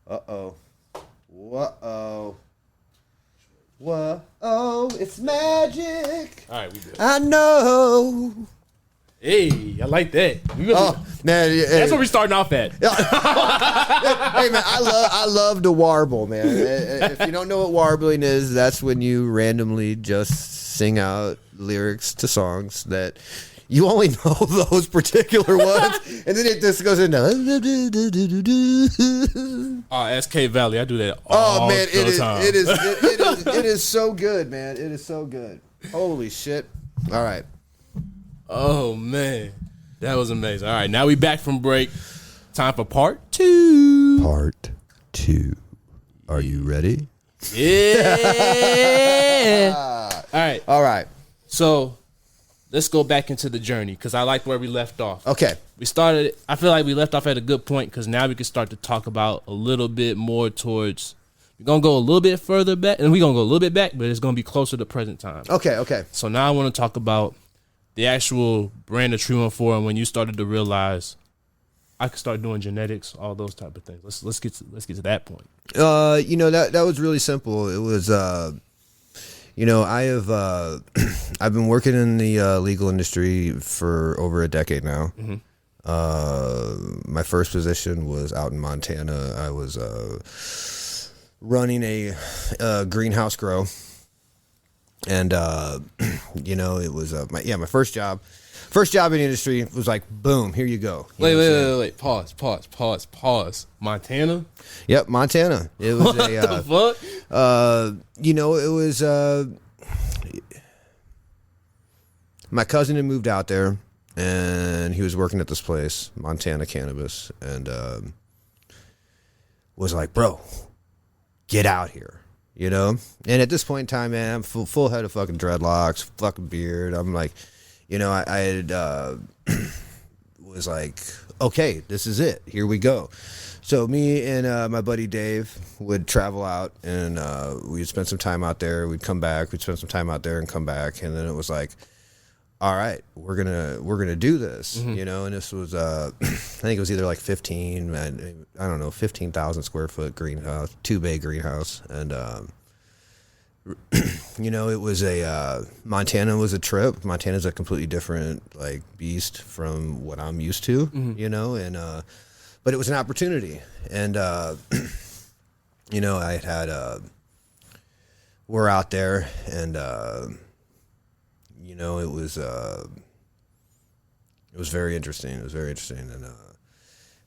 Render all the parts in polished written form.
Uh-oh. Whoa. Whoa, it's magic. All right, we good. I know. Hey, I like that. Oh, man. That's where we starting off at. Hey, man, I love to warble, man. If you don't know what warbling is, that's when you randomly just sing out lyrics to songs that you only know those particular ones, and then it just goes into. SK Valley, I do that all the time. It is so good, man. It is so good. Holy shit! All right. Oh man, that was amazing. All right, now we back from break. Time for part 2. Part 2. Are you ready? Yeah. All right. So let's go back into the journey because I like where we left off. Okay. I feel like we left off at a good point because now we can start to talk about a little bit more towards. We're gonna go a little bit further back, and we're gonna go a little bit back, but it's gonna be closer to present time. Okay. So now I want to talk about the actual brand of Tree1Four and when you started to realize I could start doing genetics, all those type of things. Let's get to that point. That was really simple. It was I've been working in the legal industry for over a decade now. Mm-hmm. My first position was out in Montana. I was running a greenhouse grow. And, it was my first job. First job in the industry was like, boom, here you go. Wait. Pause. Montana? Yep, Montana. It was what the fuck? It was my cousin had moved out there, and he was working at this place, Montana Cannabis, and was like, bro, get out here. And at this point in time, man, I'm full head of fucking dreadlocks, fucking beard. I'm like, I had was like, okay, this is it. Here we go. So me and my buddy Dave would travel out, and we'd spend some time out there. We'd come back. We'd spend some time out there and come back. And then it was like, all right, we're gonna do this. Mm-hmm. And this was I think it was either like 15,000 square foot greenhouse, 2-bay greenhouse, and it was Montana was a trip. Montana's a completely different like beast from what I'm used to, and but it was an opportunity, and we're out there, and it was very interesting. It was very interesting, and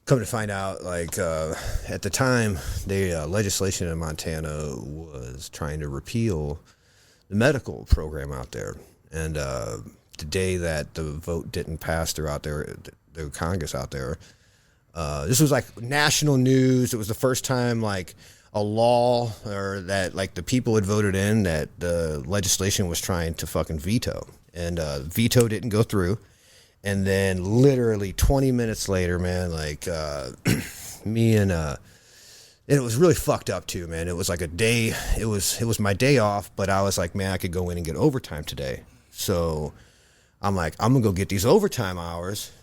come to find out, like at the time, the legislation in Montana was trying to repeal the medical program out there, and the day that the vote didn't pass throughout the Congress out there, this was like national news. It was the first time like a law or that like the people had voted in that the legislation was trying to fucking veto, and veto didn't go through. And then literally 20 minutes later, man, like me and it was really fucked up too, man. It was like a day, it was my day off, but I was like, man, I could go in and get overtime today. So I'm like, I'm gonna go get these overtime hours,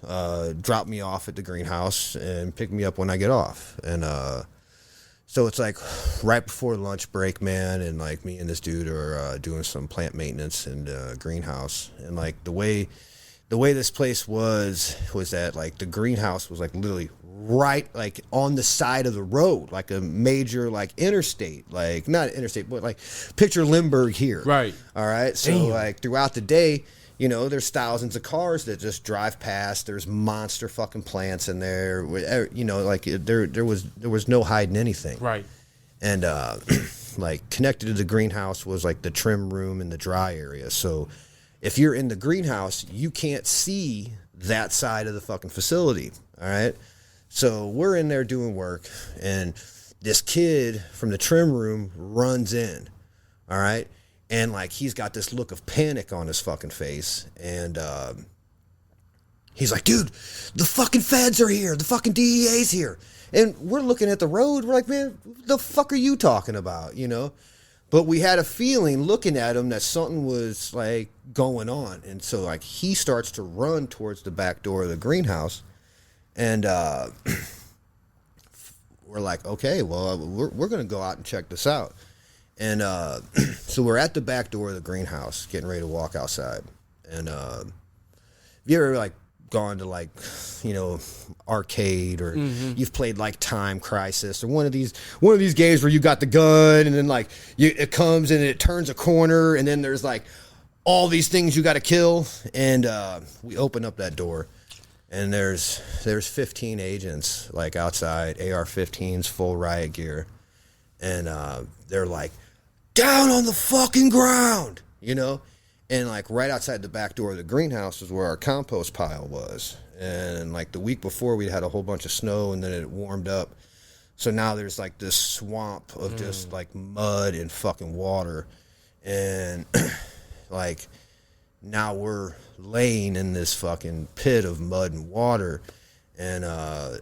drop me off at the greenhouse and pick me up when I get off. And so it's like right before lunch break, man, and like me and this dude are doing some plant maintenance in the greenhouse. And like the way this place was that like the greenhouse was like literally right like on the side of the road, like a major like interstate, like not interstate, but like picture Lindbergh here. Right. All right. So damn. Like throughout the day, there's thousands of cars that just drive past. There's monster fucking plants in there. Like there was no hiding anything. Right. And like connected to the greenhouse was like the trim room and the dry area. So if you're in the greenhouse, you can't see that side of the fucking facility, all right? So we're in there doing work, and this kid from the trim room runs in, all right? And, like, he's got this look of panic on his fucking face, and he's like, dude, the fucking feds are here. The fucking DEA's here. And we're looking at the road. We're like, man, what the fuck are you talking about, But we had a feeling looking at him that something was like going on. And so like he starts to run towards the back door of the greenhouse. And we're like, okay, well, we're going to go out and check this out. And so we're at the back door of the greenhouse getting ready to walk outside. And have you ever like gone to like, you know, arcade, or you've played like Time Crisis, or one of these games where you got the gun and then like it comes and it turns a corner and then there's like all these things you got to kill. And we open up that door and there's 15 agents like outside, AR-15s, full riot gear. And they're like, down on the fucking ground, you know? And like right outside the back door of the greenhouse is where our compost pile was. And like the week before we had a whole bunch of snow and then it warmed up. So now there's like this swamp of just like mud and fucking water. And like now we're laying in this fucking pit of mud and water. And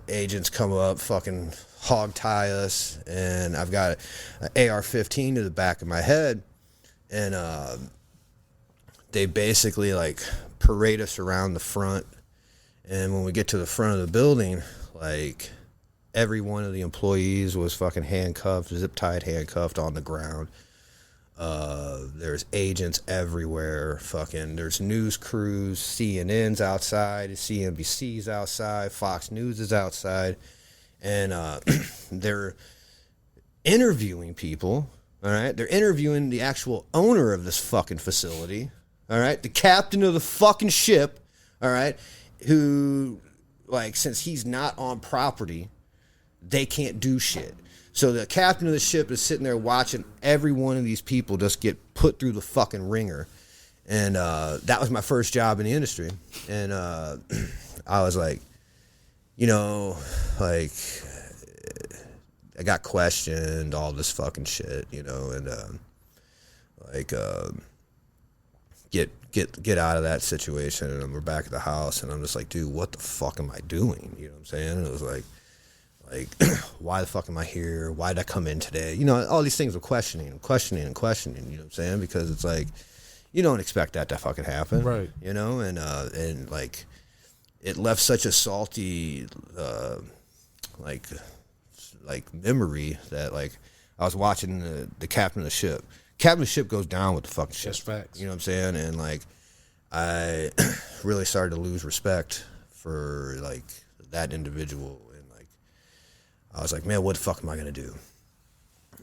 agents come up, fucking hog tie us. And I've got an AR-15 to the back of my head. And they basically like parade us around the front. And when we get to the front of the building, like every one of the employees was fucking handcuffed, zip tied, handcuffed on the ground. There's agents everywhere. Fucking there's news crews, CNN's outside, CNBC's outside, Fox News is outside. And they're interviewing people. All right, they're interviewing the actual owner of this fucking facility. All right, the captain of the fucking ship, all right, who, like, since he's not on property, they can't do shit. So the captain of the ship is sitting there watching every one of these people just get put through the fucking ringer. And that was my first job in the industry. And I was like, you know, like, I got questioned, all this fucking shit, you know, and get out of that situation. And we're back at the house, and I'm just like, dude, what the fuck am I doing? You know what I'm saying? And it was like, why the fuck am I here? Why did I come in today? You know, all these things were questioning, you know what I'm saying? Because it's like, you don't expect that to fucking happen. Right. You know, and like, it left such a salty, like memory that like I was watching the captain of the ship. Captain of the ship goes down with the fucking ship. That's facts. You know what I'm saying? And like I really started to lose respect for like that individual, and like I was like, man, what the fuck am I gonna do?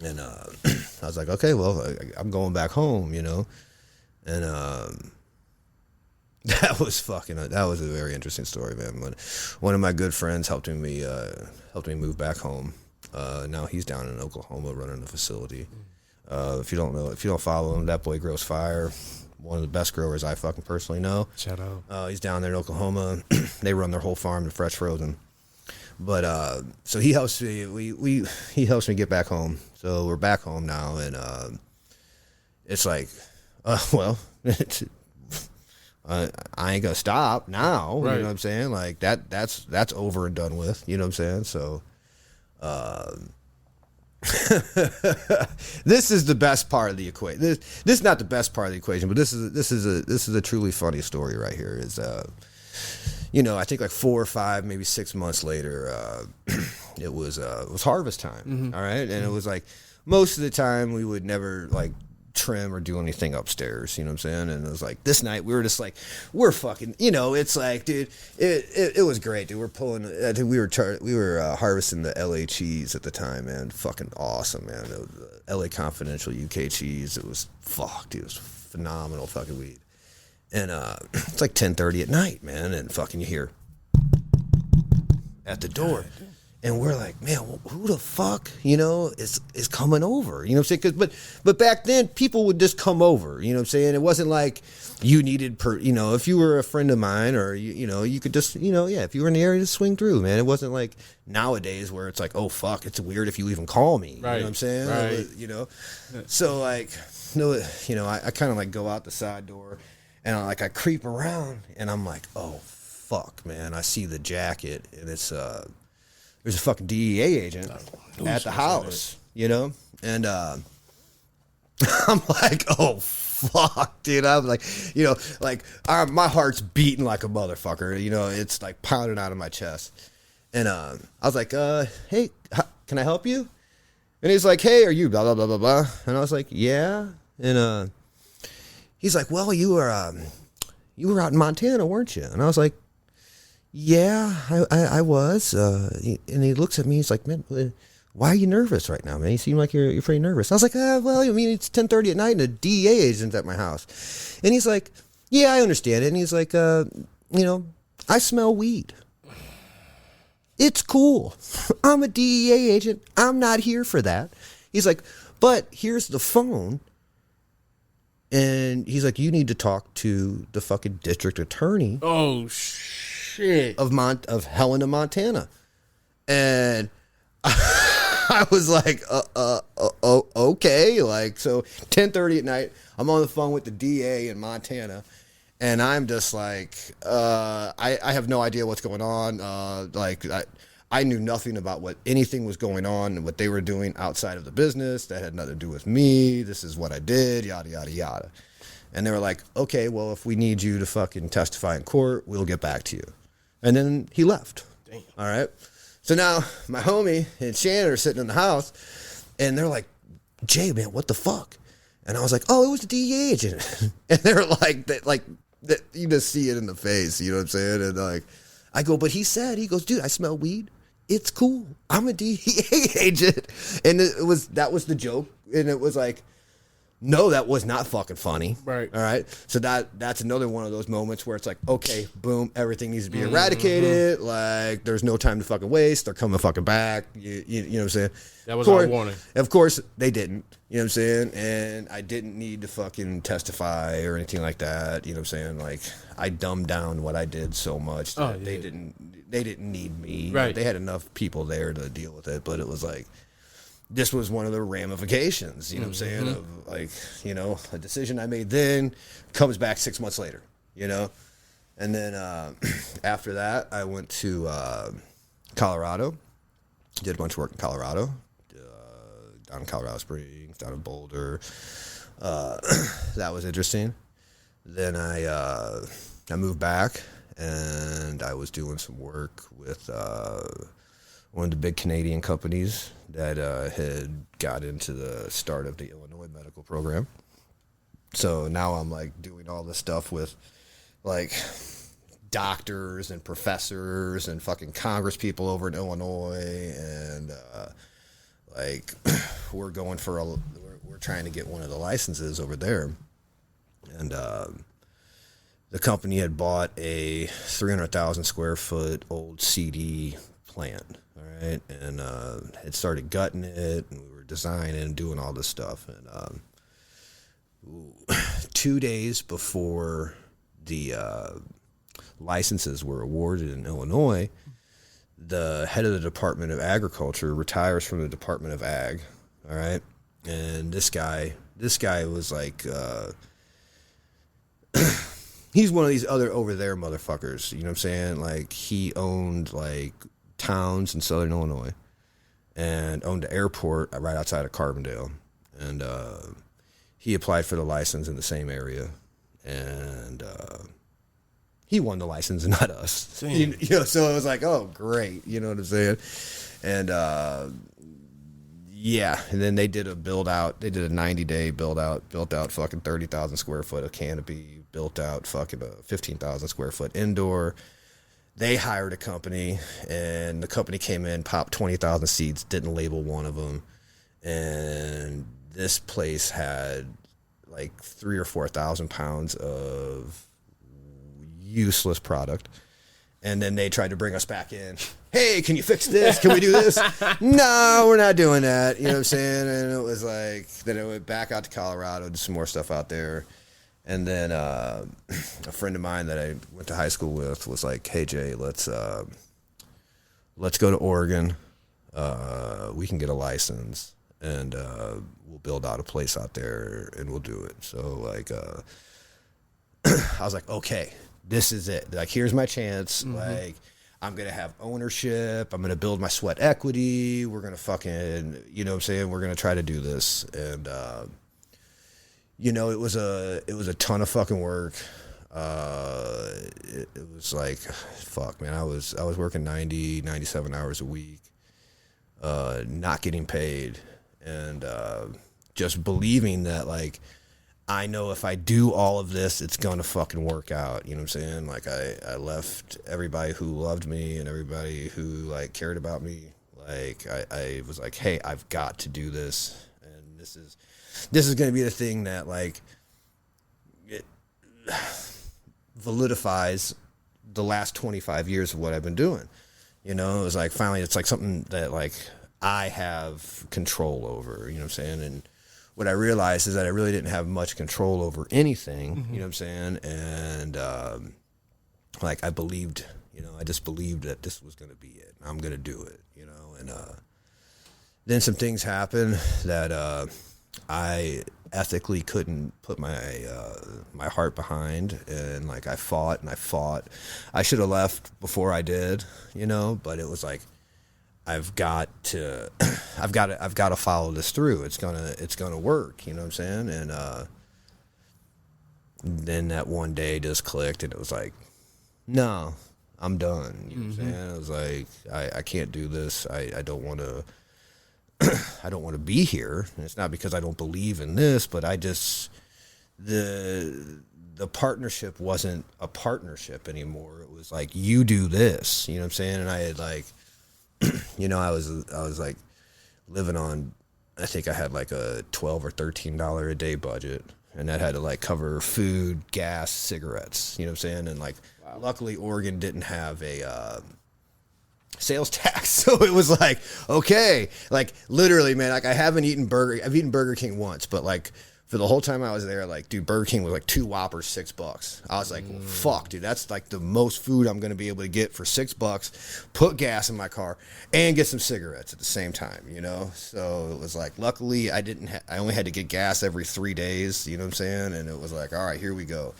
And I was like, okay, well, I'm going back home, you know. And that was a very interesting story, man. When one of my good friends helped me move back home. Now he's down in Oklahoma running the facility. If you don't follow him, that boy grows fire. One of the best growers I fucking personally know. Shout out. He's down there in Oklahoma. They run their whole farm to fresh frozen. But so he helps me. He helps me get back home. So we're back home now, and it's like, well, I ain't gonna stop now. Right. You know what I'm saying? Like that's over and done with. You know what I'm saying? So. This is the best part of the equation. This is not the best part of the equation, but this is a truly funny story right here. Is you know, I think like 4 or 5, maybe 6 months later, it was harvest time. Mm-hmm. All right, and it was like most of the time we would never like trim or do anything upstairs, you know what I'm saying? And it was like this night we were just like, we're fucking, you know, it's like, dude, it was great, dude. We're pulling, we were harvesting the LA cheese at the time, man. Fucking awesome, man. It was LA Confidential UK cheese. It was dude, it was phenomenal fucking weed. And it's like 10:30 at night, man, and fucking you hear at the door. And we're like, man, who the fuck, you know, is coming over? You know what I'm saying? But back then, people would just come over. You know what I'm saying? It wasn't like you needed, you know, if you were a friend of mine or, you know, you could just, you know, yeah, if you were in the area, just swing through, man. It wasn't like nowadays where it's like, oh, fuck, it's weird if you even call me. Right. You know what I'm saying? Right. You know? So, like, you know, I kind of, like, go out the side door and, I creep around and I'm like, oh, fuck, man. I see the jacket and it's, there's a fucking DEA agent at the house, you know? And I'm like, oh, fuck, dude. I'm like, you know, like, my heart's beating like a motherfucker. You know, it's like pounding out of my chest. And I was like, hey, can I help you? And he's like, hey, are you blah, blah, blah, blah, blah. And I was like, yeah. And he's like, well, you were out in Montana, weren't you? And I was like, yeah, I was. And he looks at me, he's like, man, why are you nervous right now, man? You seem like you're pretty nervous. I was like, well, I mean, it's 10:30 at night and a DEA agent's at my house. And he's like, yeah, I understand it. And he's like, I smell weed. It's cool. I'm a DEA agent. I'm not here for that. He's like, but here's the phone. And he's like, you need to talk to the fucking district attorney. Oh, shit. Of Helena, Montana. And I was like, okay. Like, so 10:30 at night, I'm on the phone with the DA in Montana. And I'm just like, I have no idea what's going on. I knew nothing about what anything was going on and what they were doing outside of the business. That had nothing to do with me. This is what I did, yada, yada, yada. And they were like, okay, well, if we need you to fucking testify in court, we'll get back to you. And then he left. Damn. All right. So now my homie and Shannon are sitting in the house, and they're like, Jay, man, what the fuck? And I was like, oh, it was the DEA agent. And they're like, you just see it in the face, you know what I'm saying? And like, I go, but he goes, dude, I smell weed. It's cool. I'm a DEA agent. And that was the joke. And it was like, no, that was not fucking funny. Right. All right. So that's another one of those moments where it's like, okay, boom, everything needs to be eradicated. Mm-hmm. Like, there's no time to fucking waste. They're coming fucking back. You know what I'm saying? That was our warning. Of course, they didn't. You know what I'm saying? And I didn't need to fucking testify or anything like that. You know what I'm saying? Like, I dumbed down what I did so much that they didn't need me. Right. They had enough people there to deal with it, but it was like, this was one of the ramifications, you know what I'm saying, of like, you know, a decision I made then comes back 6 months later, you know? And then after that, I went to Colorado, did a bunch of work in Colorado, down in Colorado Springs, down in Boulder. That was interesting. Then I moved back, and I was doing some work with one of the big Canadian companies that had got into the start of the Illinois medical program. So now I'm like doing all this stuff with like doctors and professors and fucking Congress people over in Illinois, and like we're trying to get one of the licenses over there. And the company had bought a 300,000 square foot old CD plant. Right, and had started gutting it, and we were designing and doing all this stuff. And 2 days before the licenses were awarded in Illinois, the head of the Department of Agriculture retires from the Department of Ag. All right, and this guy was like, he's one of these other over there motherfuckers. You know what I'm saying? Like, he owned like towns in southern Illinois and owned an airport right outside of Carbondale, and he applied for the license in the same area, and he won the license and not us. You know, so it was like, oh great, you know what I'm saying? And yeah, and then they did a build out. They did a 90-day build out, built out fucking 30,000 square foot of canopy, built out fucking a 15,000 square foot indoor. They hired a company, and the company came in, popped 20,000 seeds, didn't label one of them, and this place had like 3,000 or 4,000 pounds of useless product. And then they tried to bring us back in. Hey, can you fix this? Can we do this? No, we're not doing that. You know what I'm saying? And it was like, then it went back out to Colorado, did some more stuff out there. And then a friend of mine that I went to high school with was like, hey, Jay, let's go to Oregon. We can get a license, and we'll build out a place out there, and we'll do it. So, like, I was like, okay, this is it. Like, here's my chance. Mm-hmm. Like, I'm going to have ownership. I'm going to build my sweat equity. We're going to fucking, you know what I'm saying? We're going to try to do this. And, you know, it was a ton of fucking work. It was like, fuck, man, I was working 90, 97 hours a week. not getting paid, and just believing that, like, I know if I do all of this, it's going to fucking work out. You know what I'm saying? Like, I left everybody who loved me and everybody who, like, cared about me. Like, I was like, hey, I've got to do this. And this is going to be the thing that, like, it validifies the last 25 years of what I've been doing. You know, it was like, finally, it's like something that, like, I have control over, you know what I'm saying? And what I realized is that I really didn't have much control over anything, you know what I'm saying? And, like, I believed, you know, I just believed that this was going to be it. I'm going to do it, you know? And then some things happened that I ethically couldn't put my my heart behind, and, like, I fought and I fought. I should have left before I did, you know, but it was like, I've got to follow this through. It's gonna work. You know what I'm saying? And then that one day just clicked, and it was like, no, I'm done. You know what I'm saying? It was like, I can't do this. I don't want to. I don't want to be here. And it's not because I don't believe in this, but I just the partnership wasn't a partnership anymore. It was like, you do this. You know what I'm saying? And I had, like, you know, I was like living on, I think I had like a $12 or $13 a day budget, and that had to, like, cover food, gas, cigarettes, you know what I'm saying? And, like, luckily Oregon didn't have a sales tax, so it was like, okay, like, literally, man, like, I've eaten Burger King once, but, like, for the whole time I was there, like, dude, Burger King was like 2 Whoppers, $6. I was like, well, fuck, dude, that's like the most food I'm going to be able to get for $6, put gas in my car, and get some cigarettes at the same time, you know? So it was like, luckily, I only had to get gas every 3 days, you know what I'm saying? And it was like, all right, here we go.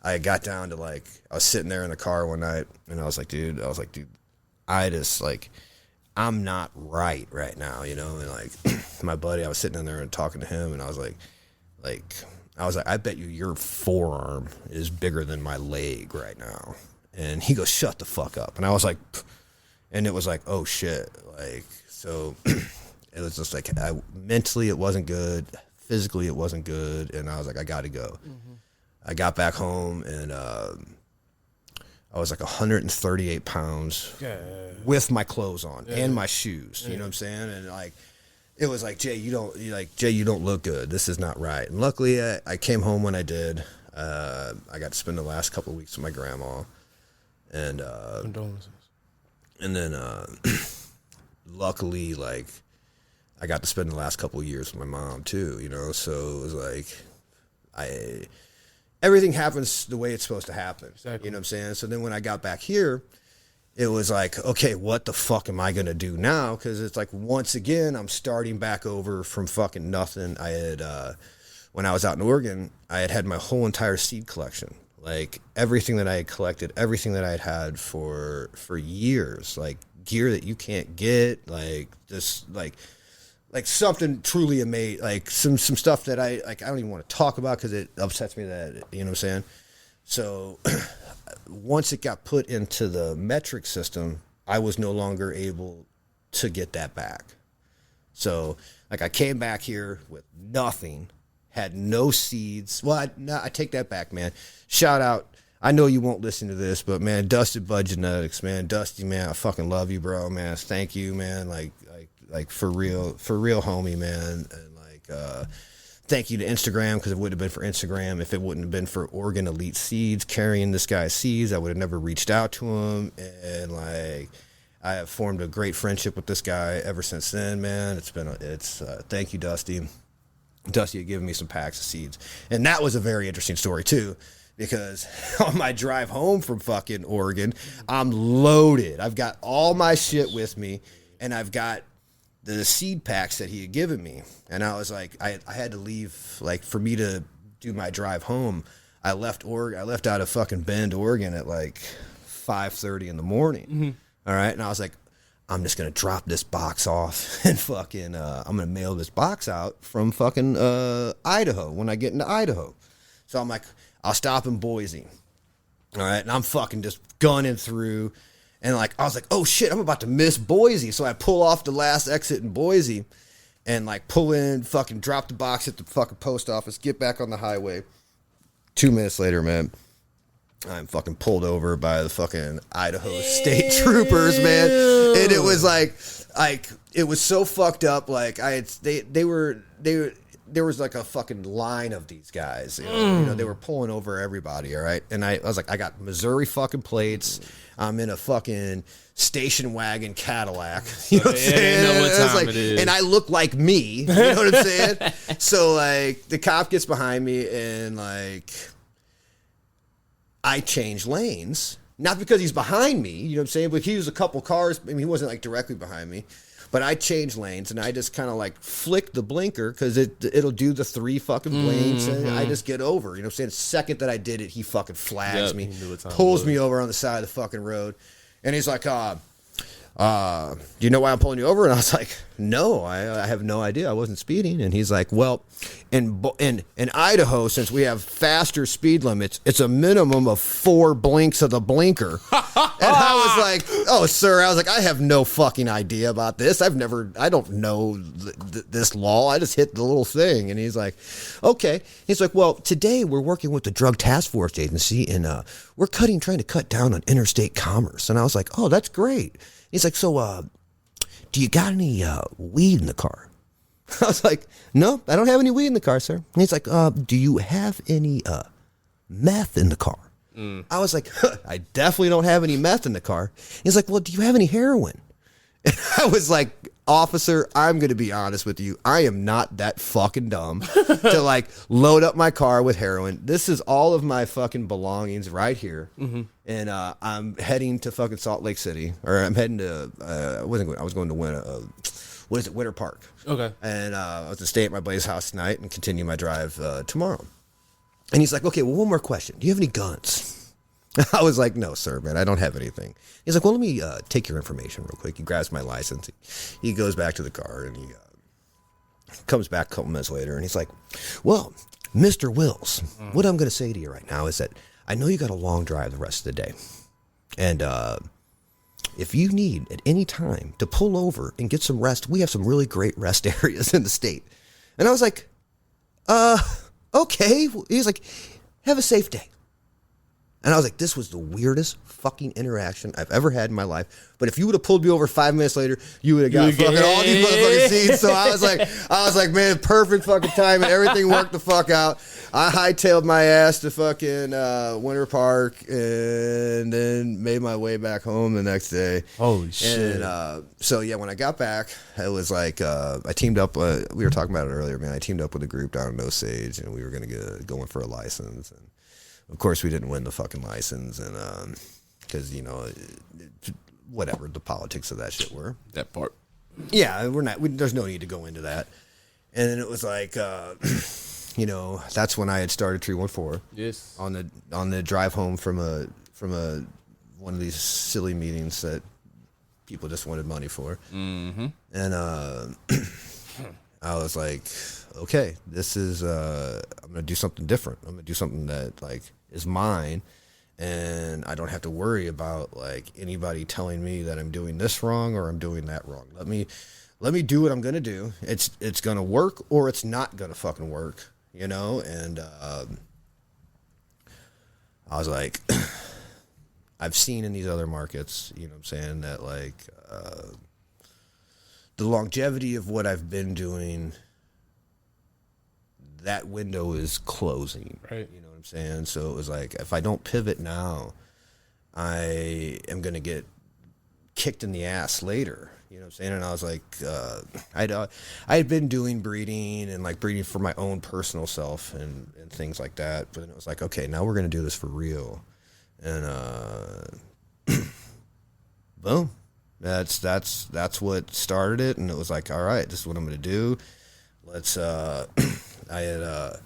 I got down to, like, I was sitting there in the car one night, and I was like, dude, I just, like, I'm not right now, you know? And, like, my buddy, I was sitting in there and talking to him, and I was like, I bet your forearm is bigger than my leg right now. And he goes, shut the fuck up. And I was like, pff. And it was like, oh shit. Like, so it was just like, mentally it wasn't good. Physically it wasn't good. And I was like, I got to go. I got back home, and I was like 138 pounds with my clothes on and my shoes. You know what I'm saying? And, like, it was like, Jay, you don't look good. This is not right. And luckily, I came home when I did. I got to spend the last couple of weeks with my grandma, and Condolences. And then luckily, like, I got to spend the last couple of years with my mom too. You know, so it was like, everything happens the way it's supposed to happen. Exactly. You know what I'm saying? So then when I got back here, it was like, okay, what the fuck am I going to do now? Because it's like, once again, I'm starting back over from fucking nothing. I had, when I was out in Oregon, I had my whole entire seed collection. Like, everything that I had collected, everything that I had for years, like, gear that you can't get, like, just, like something truly amazing, like, some stuff that I don't even want to talk about because it upsets me that, you know what I'm saying? So once it got put into the metric system, I was no longer able to get that back. So, like, I came back here with nothing, had no seeds. Well, I take that back, man. Shout out. I know you won't listen to this, but, man, Dusty Bud Genetics, man. Dusty, man, I fucking love you, bro, man. Thank you, man. Like for real homie, man. And, like, thank you to Instagram, because it would have been for Instagram. If it wouldn't have been for Oregon Elite Seeds carrying this guy's seeds, I would have never reached out to him. And, like, I have formed a great friendship with this guy ever since then, man. Thank you, Dusty. Dusty had given me some packs of seeds. And that was a very interesting story, too, because on my drive home from fucking Oregon, I'm loaded. I've got all my shit with me, and I've got the seed packs that he had given me. And I was like, I had to leave, like, for me to do my drive home. I left out of fucking Bend, Oregon at like 5:30 in the morning. All right. And I was like, I'm just going to drop this box off and fucking, I'm going to mail this box out from fucking Idaho when I get into Idaho. So I'm like, I'll stop in Boise. All right. And I'm fucking just gunning through. And like, I was like, oh shit, I'm about to miss Boise. So I pull off the last exit in Boise and like pull in, fucking drop the box at the fucking post office, get back on the highway. 2 minutes later, man, I'm fucking pulled over by the fucking Idaho State Troopers, man. And it was like it was so fucked up. Like there was like a fucking line of these guys. You know, they were pulling over everybody. All right, and I was like, I got Missouri fucking plates. I'm in a fucking station wagon Cadillac. You know what I'm saying? Know what time like, it is. And I look like me. You know what I'm saying? So like the cop gets behind me and like I change lanes. Not because he's behind me, you know what I'm saying? But he was a couple cars. I mean, he wasn't like directly behind me. But I changed lanes and I just kind of like flick the blinker because it'll do the 3 fucking blinks and I just get over. You know what I'm saying? The second that I did it, he fucking flags me, pulls me over on the side of the fucking road. And he's like, do you know why I'm pulling you over? And I was like, no, I have no idea. I wasn't speeding. And he's like, well, in Idaho, since we have faster speed limits, it's a minimum of 4 blinks of the blinker. And I was like, oh, sir, I was like, I have no fucking idea about this. I don't know this law. I just hit the little thing. And he's like, okay. He's like, well, today we're working with the Drug Task Force Agency and we're trying to cut down on interstate commerce. And I was like, oh, that's great. He's like, so, do you got any weed in the car? I was like, no, I don't have any weed in the car, sir. And he's like, do you have any meth in the car? I was like, I definitely don't have any meth in the car. He's like, well, do you have any heroin? And I was like, officer, I'm going to be honest with you. I am not that fucking dumb to like load up my car with heroin. This is all of my fucking belongings right here. And I'm heading to fucking Salt Lake City, or I'm heading to, I was going to Winter Park. Okay. And I was to stay at my buddy's house tonight and continue my drive tomorrow. And he's like, okay, well, one more question. Do you have any guns? I was like, no, sir, man, I don't have anything. He's like, well, let me take your information real quick. He grabs my license. He goes back to the car and he comes back a couple minutes later and he's like, well, Mr. Wills, what I'm going to say to you right now is that I know you got a long drive the rest of the day. And if you need at any time to pull over and get some rest, we have some really great rest areas in the state. And I was like, okay. He's like, have a safe day. And I was like, this was the weirdest fucking interaction I've ever had in my life. But if you would have pulled me over 5 minutes later, you would have got fucking all these motherfucking seats. So I was like, man, perfect fucking timing. Everything worked the fuck out. I hightailed my ass to fucking Winter Park and then made my way back home the next day. Holy shit. And so, yeah, when I got back, it was like I teamed up. We were talking about it earlier, man. I teamed up with a group down in Osage, and we were going to go in for a license. And of course, we didn't win the fucking license, and because whatever the politics of that shit were. That part. Yeah, there's no need to go into that. And then it was like, that's when I had started Tree1Four. Yes. On the drive home from one of these silly meetings that people just wanted money for. Mm-hmm. And I was like, okay, this is I'm gonna do something different. I'm gonna do something that like is mine, and I don't have to worry about like anybody telling me that I'm doing this wrong or I'm doing that wrong. Let me do what I'm gonna do. It's gonna work or it's not gonna fucking work, you know. And I was like, I've seen in these other markets, you know what I'm saying, that like the longevity of what I've been doing, that window is closing. Right. You know what I'm saying? So it was like, if I don't pivot now, I am going to get kicked in the ass later. You know what I'm saying? And I was like, I had been doing breeding and like breeding for my own personal self and things like that. But then it was like, okay, now we're going to do this for real. And boom. That's what started it, and it was like, all right, this is what I'm going to do. Let's. I had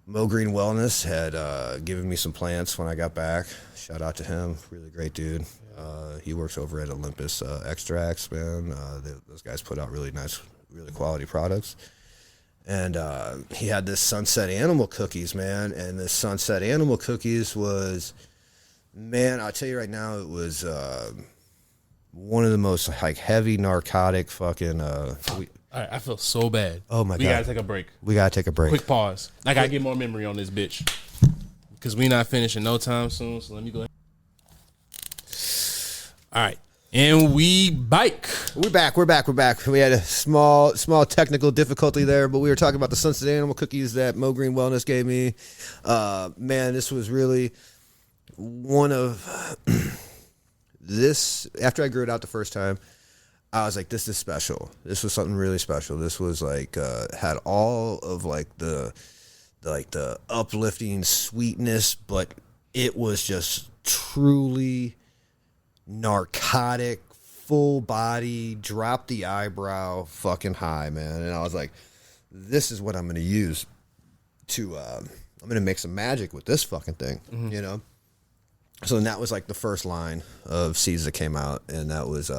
Mo Green Wellness had given me some plants when I got back. Shout out to him, really great dude. He works over at Olympus Extracts, man. Those guys put out really nice, really quality products. And he had this Sunset Animal Cookies, man. And this Sunset Animal Cookies was, man, I'll tell you right now, it was one of the most like heavy narcotic fucking. All right, I feel so bad. Oh my god, we gotta take a break. We gotta take a break. Quick pause. I gotta get more memory on this bitch because we not finishing no time soon. So let me go ahead. All right. And we bike. We're back. We had a small technical difficulty there, but we were talking about the Sunset Animal cookies that Mo Green Wellness gave me. Man, this was really one of this. After I grew it out the first time, I was like, this is special. This was something really special. This was like had all of like the uplifting sweetness, but it was just truly narcotic, full body, drop the eyebrow, fucking high, man. And I was like, this is what I'm going to use to, I'm going to make some magic with this fucking thing, you know? So then that was like the first line of seeds that came out. And that was,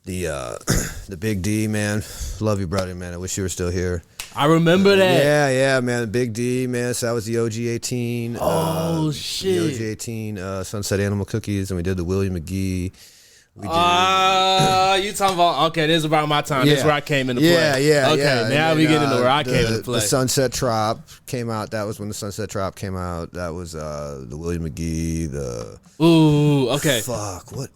the Big D, man. Love you, brother, man. I wish you were still here. I remember that. Yeah, man. The Big D, man. So that was the OG 18. Oh, shit. The OG 18 Sunset Animal Cookies, and we did the Willie McGee. We did. You talking about? Okay, this is about my time. This is where I came into play. Yeah. Okay, now we get into where I came into play. The Sunset Trop came out. That was when the Sunset Trop came out. That was the Willie McGee. Ooh, okay. Fuck, what,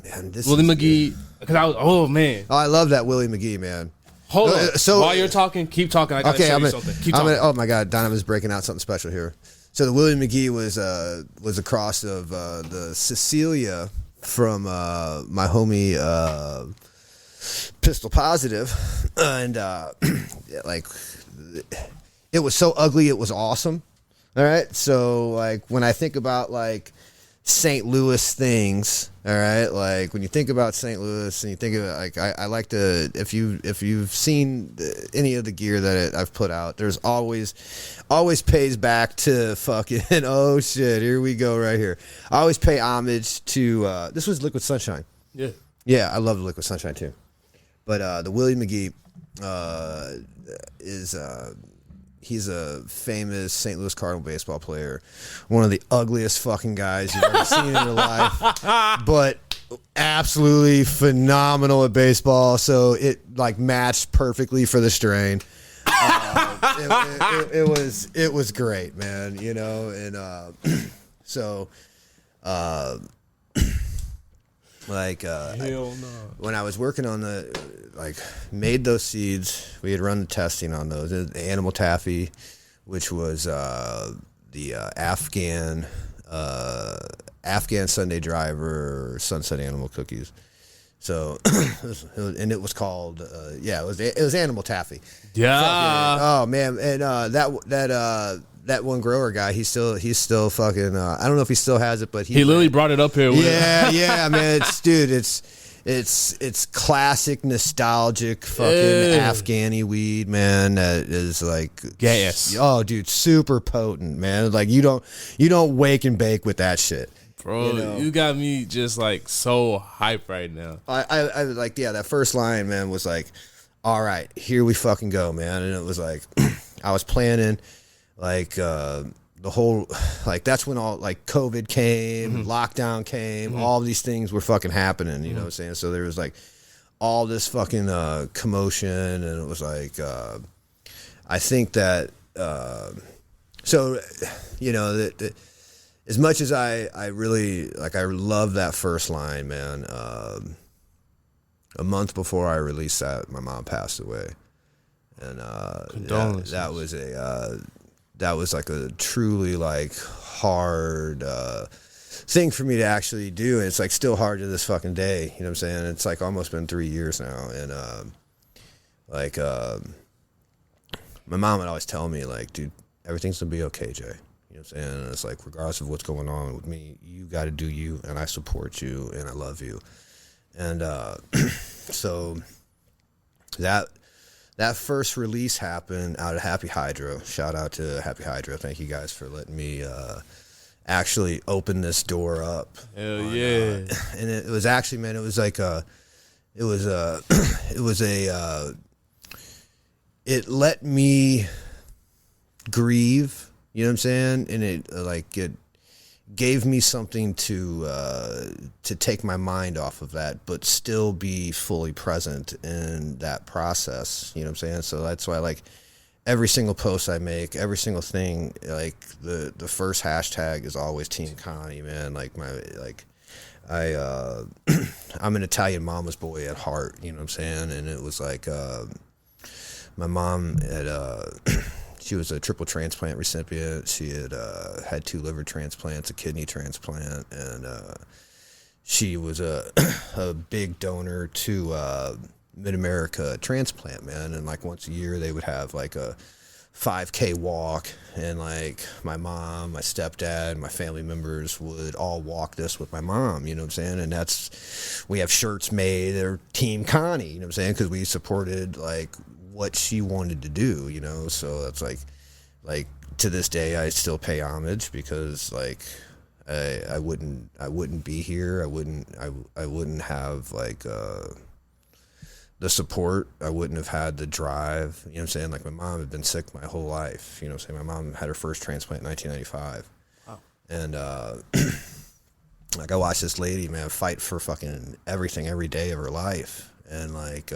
man? This Willie McGee. Because oh man. Oh, I love that Willie McGee, man. Hold on. So while you're talking, keep talking. I gotta show you something. Keep talking. Oh my God, Donovan's breaking out something special here. So the Willie McGee was a cross of the Cecilia from my homie Pistol Positive, and like it was so ugly, it was awesome. All right, so like when I think about like St. Louis things, all right, like when you think about St. Louis and you think of it, like I like to, if you've seen any of the gear that I've put out, there's always pays back to fucking, oh shit, here we go right here. I always pay homage to this was Liquid Sunshine. Yeah, I love the Liquid Sunshine too, but the Willie McGee is he's a famous St. Louis Cardinal baseball player. One of the ugliest fucking guys you've ever seen in your life. But absolutely phenomenal at baseball. So it like matched perfectly for the strain. It was great, man. You know, and so like hell no. When I was working on made those seeds, we had run the testing on those. The Animal Taffy, which was the Afghan Sunday Driver Sunset Animal Cookies. So, it was called it was Animal Taffy. Yeah. Oh man, and that one grower guy, he's still fucking. I don't know if he still has it, but he literally brought it up here. Yeah, man. It's classic nostalgic fucking Afghani weed, man. That is like gas. Oh, dude, super potent, man. Like you don't wake and bake with that shit. Bro, you got me just like so hyped right now. I like, yeah, that first line, man, was like, all right, here we fucking go, man. And it was like, I was planning like the whole, like that's when all like COVID came, lockdown came, all these things were fucking happening, you know what I'm saying? So there was like all this fucking commotion, and it was like, I think that, so, you know, that as much as I really, like, I love that first line, man, a month before I released that, my mom passed away. And that was like a truly like hard thing for me to actually do. And it's like still hard to this fucking day. You know what I'm saying? It's like almost been 3 years now. And my mom would always tell me like, dude, everything's gonna be okay, Jay. You know what I'm saying? And it's like, regardless of what's going on with me, you got to do you, and I support you, and I love you. And so that first release happened out of Happy Hydro. Shout out to Happy Hydro. Thank you guys for letting me actually open this door up. Hell yeah. And it was actually, man, it was like it let me grieve. You know what I'm saying? And it gave me something to take my mind off of that, but still be fully present in that process. You know what I'm saying? So that's why, like, every single post I make, every single thing, like the first hashtag is always Team Connie, man. Like I'm an Italian mama's boy at heart. You know what I'm saying? And it was like my mom had she was a triple transplant recipient. She had had 2 liver transplants, a kidney transplant, and she was a big donor to Mid-America Transplant, man. And like once a year they would have like a 5K walk, and like my mom, my stepdad, my family members would all walk this with my mom, you know what I'm saying? And that's, we have shirts made, they're Team Connie, you know what I'm saying? Because we supported like what she wanted to do, you know? So that's like to this day I still pay homage, because like I wouldn't be here. I wouldn't have like the support. I wouldn't have had the drive. You know what I'm saying? Like my mom had been sick my whole life. You know what I'm saying? My mom had her first transplant in 1995. Wow. And like I watched this lady, man, fight for fucking everything every day of her life. And like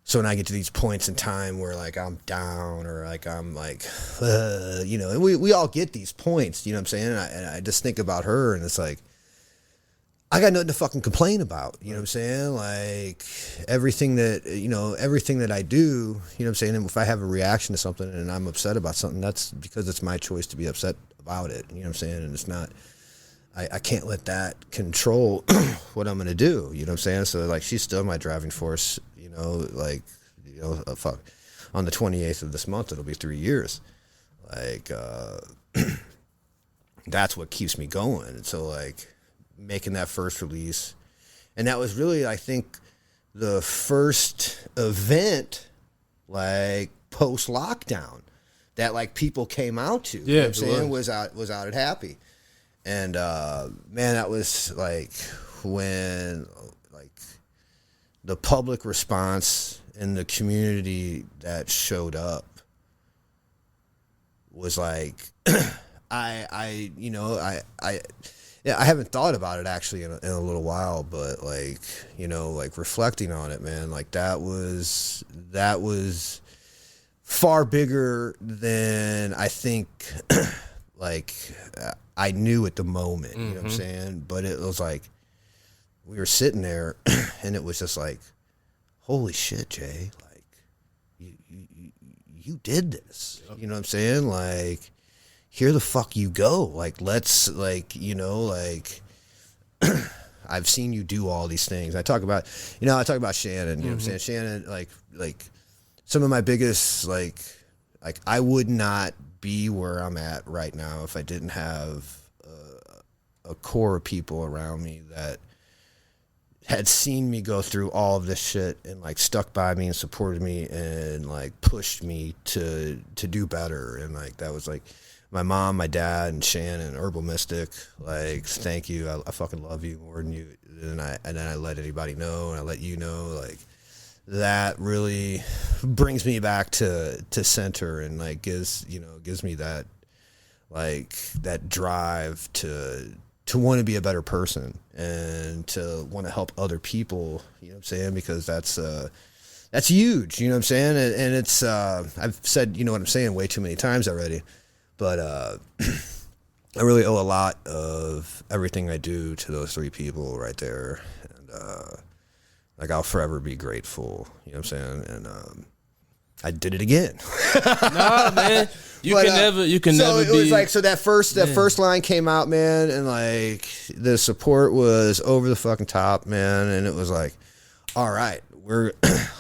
so when I get to these points in time where like I'm down, or like I'm like you know, and we all get these points, you know what I'm saying? And I just think about her, and it's like, I got nothing to fucking complain about, you know what I'm saying? Like everything that I do, you know what I'm saying? And if I have a reaction to something and I'm upset about something, that's because it's my choice to be upset about it, you know what I'm saying? And it's not, I can't let that control what I'm going to do, you know what I'm saying? So like, she's still my driving force, you know, like, you know, fuck, on the 28th of this month, it'll be 3 years. Like, that's what keeps me going. And so like, making that first release, and that was really, I think, the first event like post lockdown that like people came out to. You know what I'm saying? Was out at Happy. And man, that was like when like the public response in the community that showed up was like I haven't thought about it actually in a little while, but like, you know, like reflecting on it, man, like that was far bigger than I think like I knew at the moment, you know what I'm saying? But it was like, we were sitting there and it was just like, holy shit, Jay, like you did this, you know what I'm saying? Like, here the fuck you go. Like, let's, like, you know, like, I've seen you do all these things. I talk about Shannon, you know what I'm saying? Shannon, like, some of my biggest, like, I would not be where I'm at right now if I didn't have a core of people around me that had seen me go through all of this shit and, like, stuck by me and supported me and, like, pushed me to do better. And, like, that was, like, my mom, my dad, and Shannon, Herbal Mystic, like, thank you. I fucking love you more than you. And then I let anybody know, and I let you know, like, that really brings me back to center, and like gives me that, like, that drive to want to be a better person and to want to help other people, you know what I'm saying? Because that's huge, you know what I'm saying? And it's, I've said, you know what I'm saying, way too many times already. But I really owe a lot of everything I do to those 3 people right there. And like, I'll forever be grateful, you know what I'm saying? And I did it again. Nah, man. You can never so it be. was like, so that first line came out, man, and like the support was over the fucking top, man. And it was like, all right, we're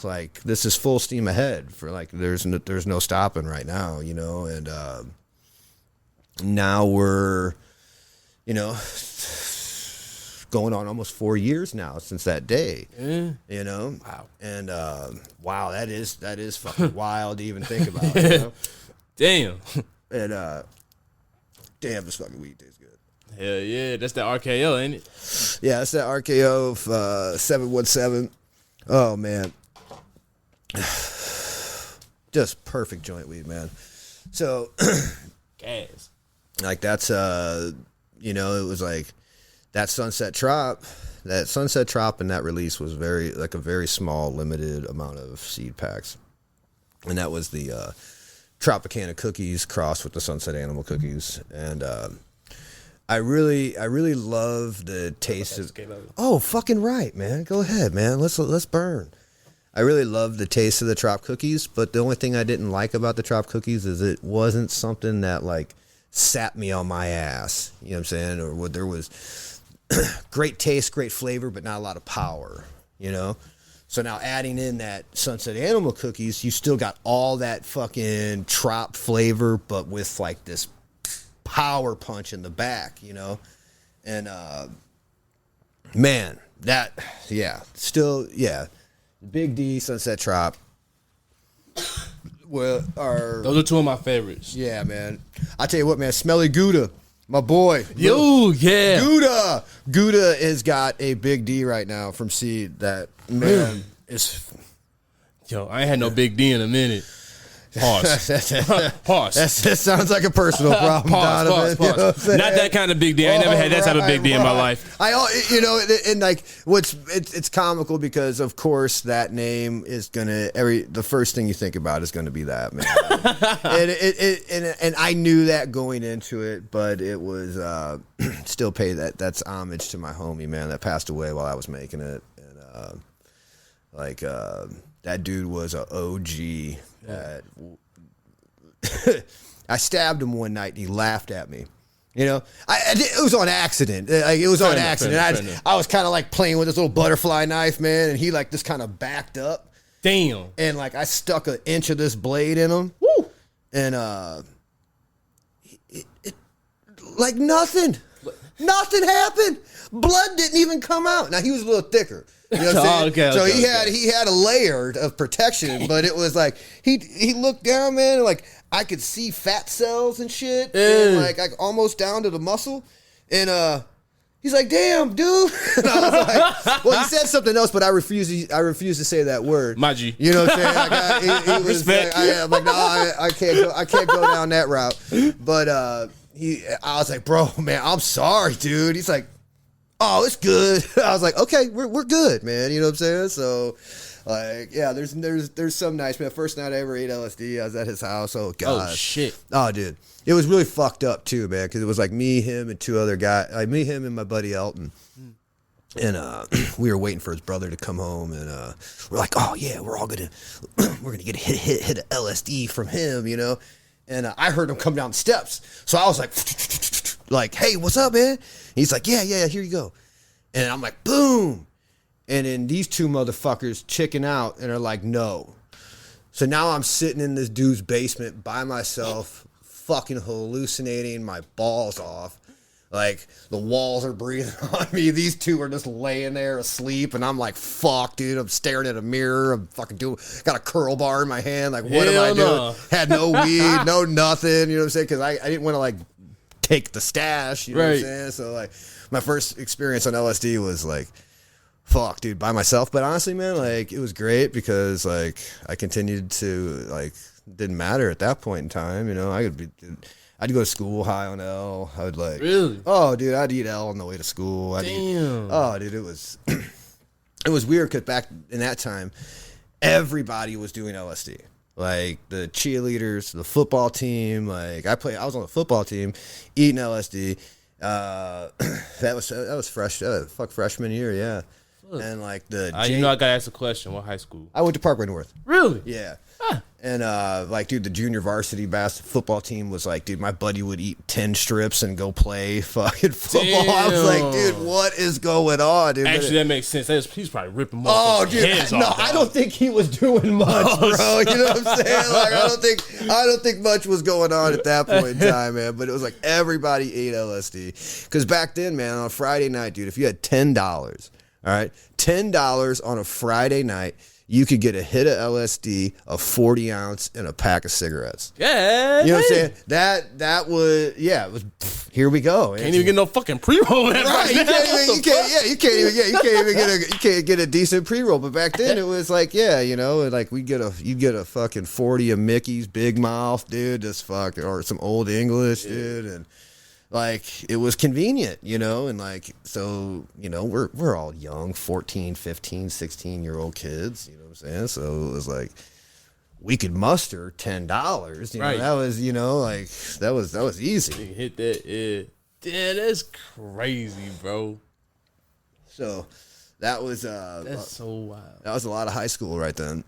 like, this is full steam ahead for, like, there's no stopping right now, you know? And now we're, you know, going on almost 4 years now since that day, you know? Wow. And, wow, that is fucking wild to even think about, you know? Damn. And, damn, this fucking weed tastes good. Hell yeah, that's the RKO, ain't it? Yeah, that's that RKO of 717. Oh, man. Just perfect joint weed, man. So, Gas. like, that's you know, it was like that Sunset Trop and that release was a very small, limited amount of seed packs. And that was the Tropicana cookies crossed with the Sunset Animal cookies. And I really love the taste of. Oh, fucking right, man. Go ahead, man. Let's burn. I really love the taste of the Trop cookies, but the only thing I didn't like about the Trop cookies is it wasn't something that like sat me on my ass. You know what I'm saying? Or there was great taste, great flavor, but not a lot of power. You know. So now adding in that Sunset Animal cookies, you still got all that fucking Trop flavor, but with like this power punch in the back, you know? And, man, Big D, Sunset Trop. Well, those are two of my favorites. Yeah, man. I tell you what, man, Smelly Gouda, my boy. Yo, yeah. Gouda has got a Big D right now from Seed that, man, is... Yo, I ain't had no Big D in a minute. Pause. Pause. That sounds like a personal problem, Donovan. Pause. You know Not that kind of Big D. I ain't never had that type of Big D in my life. You know, and like it's comical because of course that name is gonna the first thing you think about is gonna be that, man. and I knew that going into it, but it was still pay that's homage to my homie, man, that passed away while I was making it, and that dude was an OG. I stabbed him one night and he laughed at me. You know, it was on accident. Like, it was on accident. I was kind of like playing with this little butterfly knife, man, and he like just kind of backed up. Damn. And like I stuck an inch of this blade in him. Woo. And it like nothing happened. Blood didn't even come out. Now he was a little thicker. You know what I'm saying? So he had a layer of protection, but it was like he looked down, man, and like I could see fat cells and shit, and like almost down to the muscle, and he's like, "Damn, dude." And I was like, "Well, he said something else, but I refuse to say that word." My G. You know what I'm saying? He was Respect. I'm like, no, I can't go down that route. But I was like, "Bro, man, I'm sorry, dude." He's like, "Oh, it's good." I was like, "Okay, we're good, man." You know what I'm saying? So, like, yeah, there's some nights, man. First night I ever ate LSD, I was at his house. Oh god. Oh shit. Oh, dude, it was really fucked up too, man, because it was like me, him, and two other guys. Like me, him, and my buddy Elton. And we were waiting for his brother to come home, and we're like, "Oh yeah, we're gonna get a hit of LSD from him," you know. And I heard him come down the steps, so I was like, "Hey, what's up, man?" He's like, yeah, here you go. And I'm like, boom. And then these two motherfuckers chicken out and are like, no. So now I'm sitting in this dude's basement by myself, fucking hallucinating my balls off. Like, the walls are breathing on me. These two are just laying there asleep. And I'm like, fuck, dude. I'm staring at a mirror. I'm fucking got a curl bar in my hand. Like, what am I doing? Had no weed, no nothing. You know what I'm saying? Because I didn't want to, like, take the stash, you know what I'm saying? So like my first experience on LSD was like, fuck, dude, by myself. But honestly, man, like it was great because like I continued to like, didn't matter at that point in time, you know. I'd go to school high on L. I would like, really? Oh, dude, I'd eat L on the way to school. Oh, dude, it was it was weird because back in that time, everybody was doing LSD. Like the cheerleaders, the football team. Like I was on the football team, eating LSD. That was fresh. Fuck freshman year, yeah. Look. And like you know, I gotta ask a question. What high school? I went to Parkway North. Really? Yeah. And like, dude, the junior varsity football team was like, dude, my buddy would eat 10 strips and go play fucking football. Damn. I was like, dude, what is going on, dude? Actually, that makes sense. He's probably ripping more. Oh, dude, heads no, off, I don't think he was doing much, bro. You know what I'm saying? Like, I don't think much was going on at that point in time, man. But it was like everybody ate LSD because back then, man, on a Friday night, dude, if you had $10, all right, $10 on a Friday night, you could get a hit of LSD, a 40 ounce, and a pack of cigarettes. Yeah, you know what I'm saying? That was, yeah, it was. Here we go. Can't even get no fucking pre-roll. Right? You can't get a decent pre-roll. But back then it was like, yeah, you know, like you get a fucking 40 of Mickey's Big Mouth, dude, just fucking, or some Old English, dude, and like it was convenient, you know, and like so, you know, we're all young, 14, 15, 16-year-old kids, you know what I'm saying? So it was like we could muster $10, you know. That was, you know, like that was easy. You hit that, yeah, that's crazy, bro. So that was that's so wild. That was a lot of high school right then.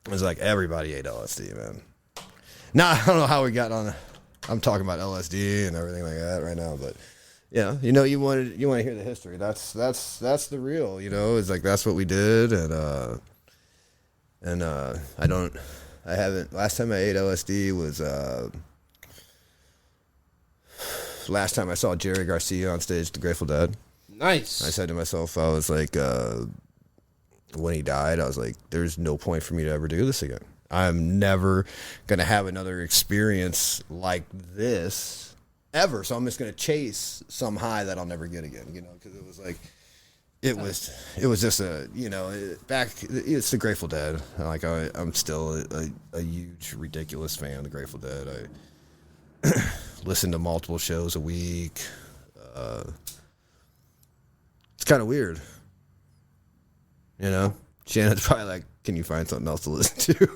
It was like everybody ate LSD, man. Now I don't know how we got on. I'm talking about LSD and everything like that right now, but yeah, you know, you want to hear the history. That's the real, you know. It's like that's what we did, and I haven't. Last time I ate LSD was last time I saw Jerry Garcia on stage, The Grateful Dead. Nice. I said to myself, I was like, when he died, I was like, there's no point for me to ever do this again. I'm never going to have another experience like this ever. So I'm just going to chase some high that I'll never get again, you know, because it was like, it was just a, you know, it's the Grateful Dead. Like I'm still a huge, ridiculous fan of the Grateful Dead. I listen to multiple shows a week. It's kind of weird, you know. Shannon's probably like, "Can you find something else to listen to?"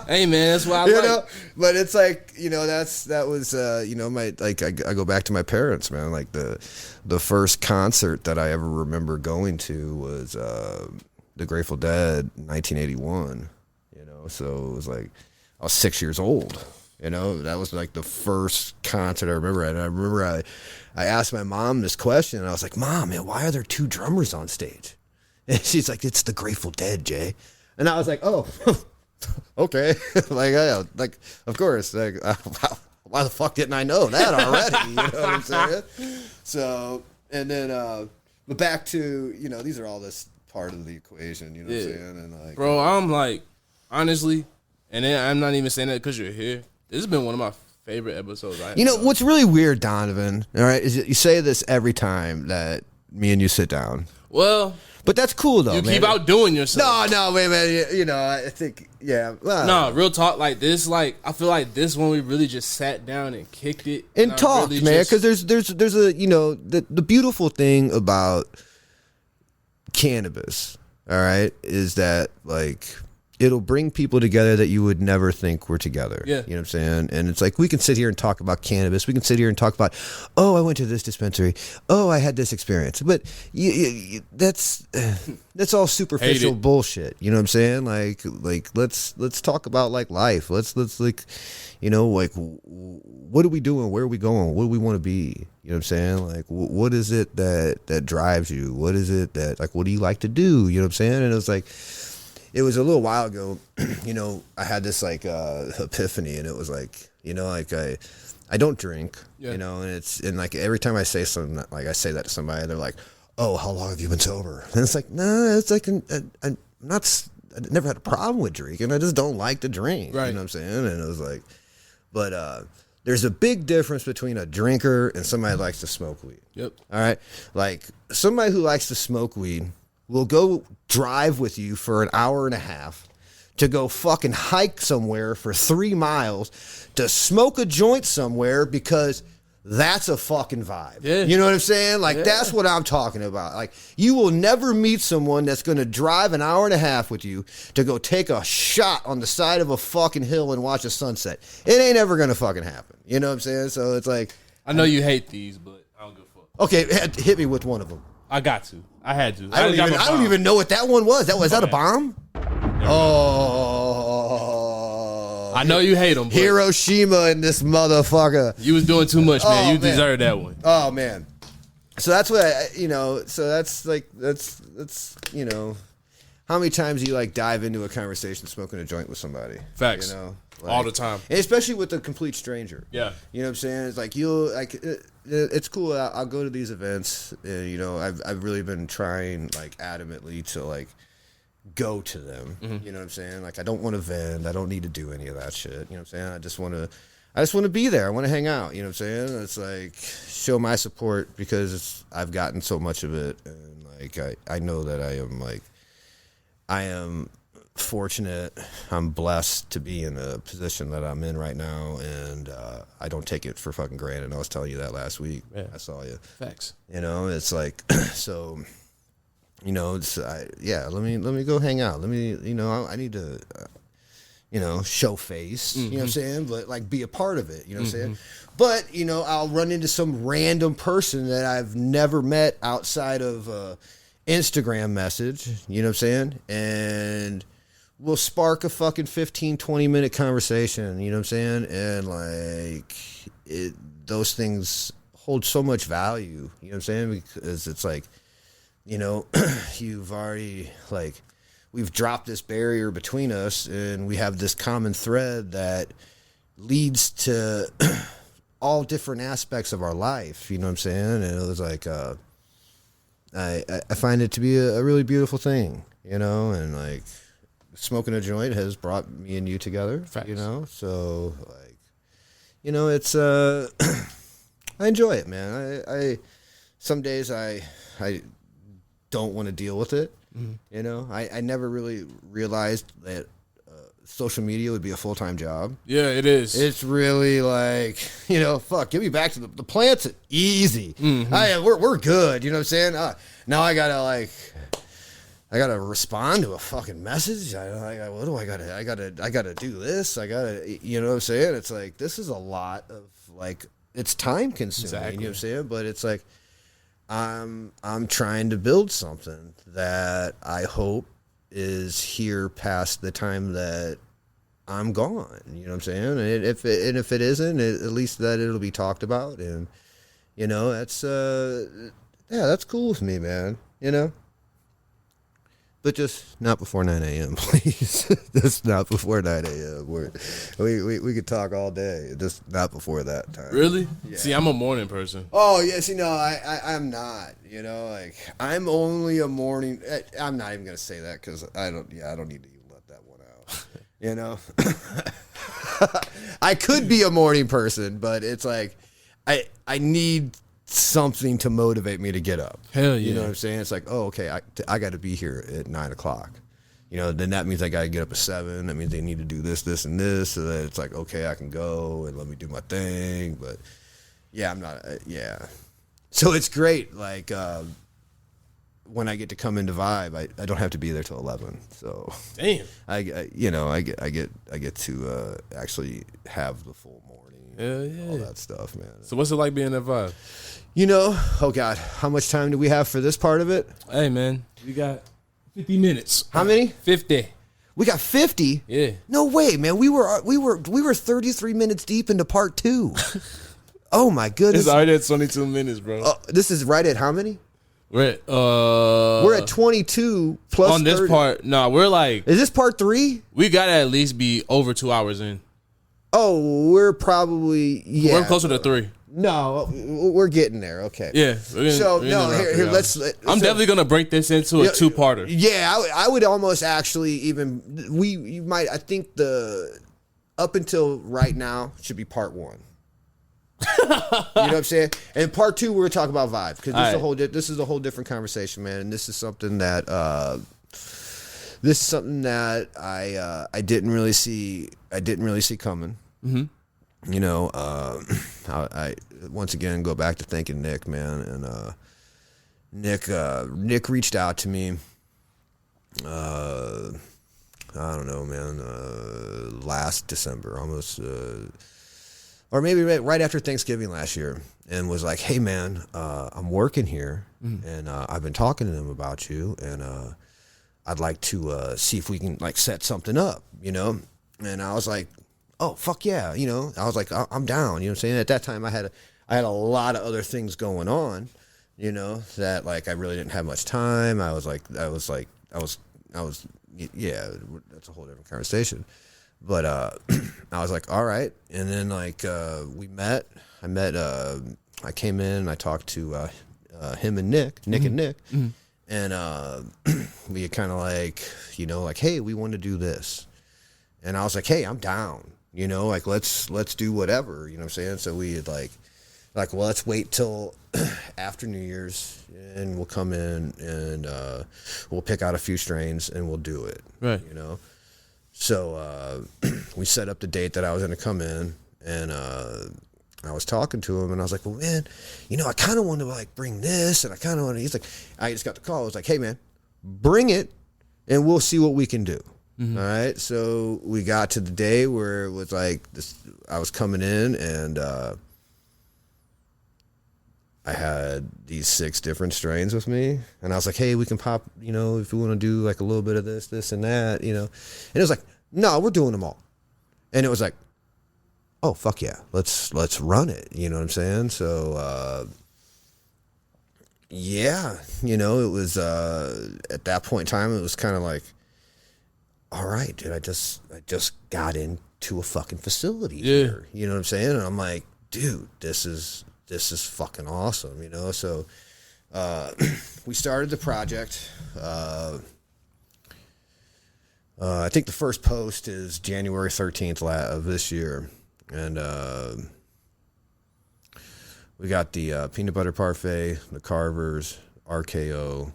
Hey man, that's why I know? But it's like, you know, that was you know, my like I go back to my parents, man. Like the first concert that I ever remember going to was the Grateful Dead, 1981. You know, so it was like I was 6 years old. You know, that was like the first concert I remember. And I remember I asked my mom this question, and I was like, "Mom, man, why are there two drummers on stage?" And she's like, "It's the Grateful Dead, Jay." And I was like, "Oh, okay." Like, of course. Like, why the fuck didn't I know that already? You know what I'm saying? So, and then, but back to, you know, these are all this part of the equation. You know what I'm saying? And like, bro, I'm like, honestly, and then I'm not even saying that because you're here. This has been one of my favorite episodes. You know what's really weird, Donovan? All right, is you say this every time that me and you sit down. Well, but that's cool though. You man. keep outdoing yourself. No, wait, man. You know, I think, yeah. Well, no, real talk. Like this, like I feel like this one we really just sat down and kicked it and talked, really man. Because there's a, you know, the beautiful thing about cannabis, all right, is that like it'll bring people together that you would never think were together. Yeah. You know what I'm saying? And it's like we can sit here and talk about cannabis. We can sit here and talk about, oh, I went to this dispensary. Oh, I had this experience. But that's all superficial bullshit. You know what I'm saying? Like let's talk about like life. Let's like, you know, like what are we doing? Where are we going? What do we want to be? You know what I'm saying? Like what is it that drives you? What is it that, like, what do you like to do? You know what I'm saying? And it was like, it was a little while ago, you know, I had this like epiphany, and it was like, you know, like I don't drink, you know, and like every time I say something, like I say that to somebody, they're like, "Oh, how long have you been sober?" And it's like, no, it's like I never had a problem with drinking. I just don't like to drink. Right. You know what I'm saying? And it was like, but there's a big difference between a drinker and somebody who likes to smoke weed. Yep. All right. Like somebody who likes to smoke weed will go drive with you for an hour and a half to go fucking hike somewhere for 3 miles to smoke a joint somewhere because that's a fucking vibe. Yeah. You know what I'm saying? Like, that's what I'm talking about. Like, you will never meet someone that's going to drive an hour and a half with you to go take a shot on the side of a fucking hill and watch a sunset. It ain't ever going to fucking happen. You know what I'm saying? So it's like, I know you hate these, but I don't give a fuck. Okay, hit me with one of them. I got to. I had to. I don't even know what that one was. Was that a bomb? Oh. I know you hate them. Hiroshima and this motherfucker. You was doing too much, man. You deserve that one. Oh, man. So that's what, you know, so that's like, that's, you know, how many times do you like dive into a conversation smoking a joint with somebody? Facts. You know? Like, all the time. And especially with a complete stranger. Yeah. You know what I'm saying? It's like, you'll, like, it's cool. I'll go to these events. And, you know, I've really been trying, like, adamantly to, like, go to them. Mm-hmm. You know what I'm saying? Like, I don't want to vend. I don't need to do any of that shit. You know what I'm saying? I just want to be there. I want to hang out. You know what I'm saying? It's like, show my support because I've gotten so much of it. And, like, I know that I am fortunate. I'm blessed to be in a position that I'm in right now, and I don't take it for fucking granted. I was telling you that last week. Yeah. I saw you. Facts. You know, it's like so. You know, it's yeah. Let me go hang out. Let me. You know, I need to. You know, show face, you know what I'm saying? But like be a part of it, you know what I'm saying? But, you know, I'll run into some random person that I've never met outside of Instagram message, you know what I'm saying? And we'll spark a fucking 15, 20-minute conversation, you know what I'm saying? And like those things hold so much value, you know what I'm saying? Because it's like, you know, you've already like, we've dropped this barrier between us, and we have this common thread that leads to all different aspects of our life. You know what I'm saying? And it was like, I find it to be a really beautiful thing, you know, and like smoking a joint has brought me and you together, Facts. you know? So like, you know, it's, I enjoy it, man. I some days I don't want to deal with it. You know, I never really realized that social media would be a full-time job. Yeah, it is. It's really like, you know, fuck, get me back to the plants. Easy. We're good. You know what I'm saying? Now I gotta respond to a fucking message. What do I gotta do this. You know what I'm saying? It's like, this is a lot of like, it's time consuming. Exactly. You know what I'm saying? But it's like, I'm trying to build something that I hope is here past the time that I'm gone. You know what I'm saying? And if it isn't, at least that it'll be talked about. And you know, that's that's cool with me, man. You know, but just not before 9 a.m., please. Just not before 9 a.m. We could talk all day, just not before that time. Really? Yeah. See, I'm a morning person. Oh, yes, you know, I'm not, you know, like, I'm only a morning, I'm not even going to say that because I don't need to even let that one out, you know? I could be a morning person, but it's like, I need something to motivate me to get up. Hell yeah. You know what I'm saying? It's like, oh, okay, I got to be here at 9 o'clock. You know, then that means I got to get up at 7. That means they need to do this, this, and this. So that it's like, okay, I can go and let me do my thing. But yeah, I'm not, yeah. So it's great. Like, when I get to come into Vibe, I don't have to be there till 11. So Damn. I get to actually have the full morning. Hell yeah. All that stuff, man. So what's it like being at Vibe? You know, oh God, how much time do we have for this part of it? Hey man, we got 50 minutes. How many? 50. We got 50? Yeah. No way, man. We were 33 minutes deep into part 2. Oh my goodness. It's already at 22 minutes, bro. This is right at how many? We're at 22 plus on this 30. part. No, we're like, Is this part 3? we gotta at least be over 2 hours in. Oh, we're probably We're closer to 3. No, we're getting there. Okay. Yeah. So no, here let's. I'm definitely gonna break this into a 2-parter. Yeah, I would almost actually even you might. I think the up until right now should be part 1. You know what I'm saying? And part 2 we're gonna talk about Vibe because this is a whole different conversation, man. And this is something that I didn't really see. I didn't really see coming. Mm-hmm. You know, I once again go back to thanking Nick, man, and Nick reached out to me. I don't know, man. Last December, almost, or maybe right after Thanksgiving last year, and was like, "Hey, man, I'm working here, and I've been talking to them about you, and I'd like to see if we can like set something up, you know." And I was like, "Oh, fuck yeah," you know. I was like, "I'm down," you know what I'm saying? At that time, I had a lot of other things going on, you know, that like I really didn't have much time. I was yeah, that's a whole different conversation. But I was like, all right. And then like I came in and I talked to him and Nick and Nick. Mm-hmm. And we had kind of like, you know, like, hey, we want to do this. And I was like, hey, I'm down. You know, like let's do whatever, you know what I'm saying? So we had like Like, well, let's wait till after New Year's, and we'll come in and we'll pick out a few strains and we'll do it. Right. You know. So we set up the date that I was going to come in, and I was talking to him, and I was like, well, man, you know, I kind of want to like bring this, and I kind of want to. He's like, I just got the call. I was like, hey, man, bring it, and we'll see what we can do. All right. So we got to the day where it was like this. I was coming in, and I had these 6 different strains with me, and I was like, hey, we can pop, you know, if we want to do like a little bit of this and that, you know. And it was like, no, we're doing them all. And it was like, oh, fuck yeah, let's run it. You know what I'm saying? So, yeah, you know, it was, at that point in time, it was kind of like, all right, dude, I just got into a fucking facility here. You know what I'm saying? And I'm like, dude, this is fucking awesome, you know? So we started the project. I think the first post is January 13th of this year. And we got the peanut butter parfait, the Carvers, RKO,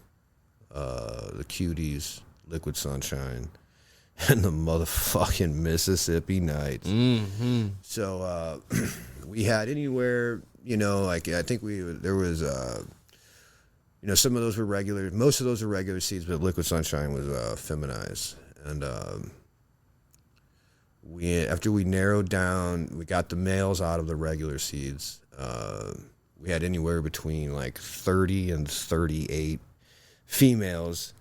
the Cuties, Liquid Sunshine, and the motherfucking Mississippi Nights. So we had anywhere, you know, like I think there was, you know, some of those were regular, most of those were regular seeds, but Liquid Sunshine was feminized. And after we narrowed down, we got the males out of the regular seeds. We had anywhere between like 30 and 38 females,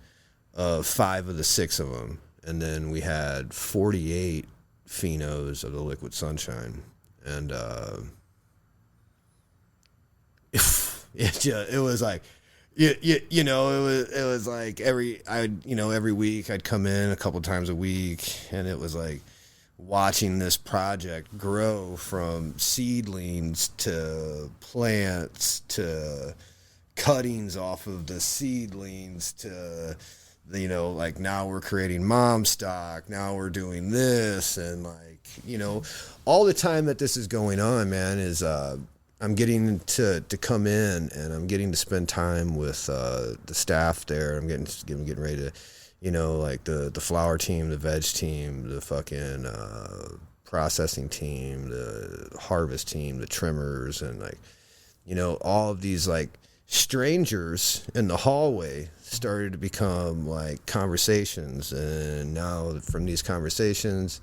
5 of the 6 of them. And then we had 48 phenos of the Liquid Sunshine. And it was like, you know, it was like every week I'd come in a couple times a week, and it was like watching this project grow from seedlings to plants to cuttings off of the seedlings to, you know, like now we're creating mom stock, now we're doing this, and like, you know, all the time that this is going on, man, is I'm getting to come in, and I'm getting to spend time with the staff there. I'm getting ready to, you know, like the flower team, the veg team, the fucking processing team, the harvest team, the trimmers, and like, you know, all of these like strangers in the hallway started to become like conversations, and now from these conversations,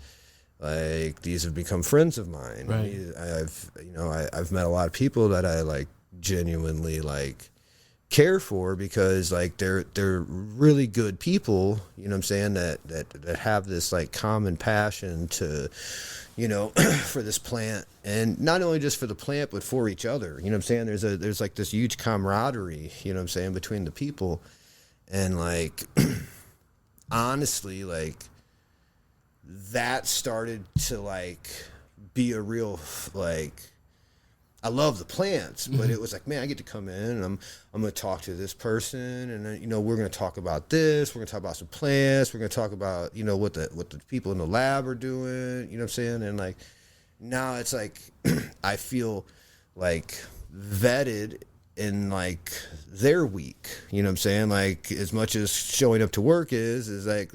like these have become friends of mine. Right. I've met a lot of people that I like genuinely like care for, because like they're really good people, you know what I'm saying, that have this like common passion to, you know, for this plant, and not only just for the plant but for each other, you know what I'm saying. There's like this huge camaraderie, you know what I'm saying, between the people. And like honestly, like that started to like be a real, like, I love the plants, but it was like, man, I get to come in and I'm going to talk to this person, and then, you know, we're going to talk about this, we're going to talk about some plants, we're going to talk about, you know, what the people in the lab are doing, you know what I'm saying? And like now it's like I feel like vetted in like their week, you know what I'm saying? Like as much as showing up to work is like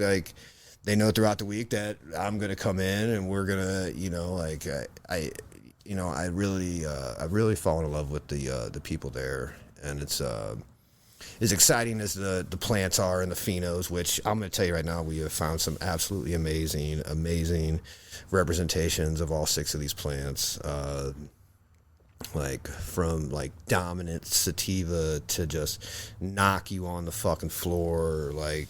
they know throughout the week that I'm gonna come in and we're gonna, you know, like I really fallen in love with the people there, and it's as exciting as the plants are and the phenos, which I'm gonna tell you right now, we have found some absolutely amazing representations of all 6 of these plants. Like from like dominant sativa to just knock you on the fucking floor, like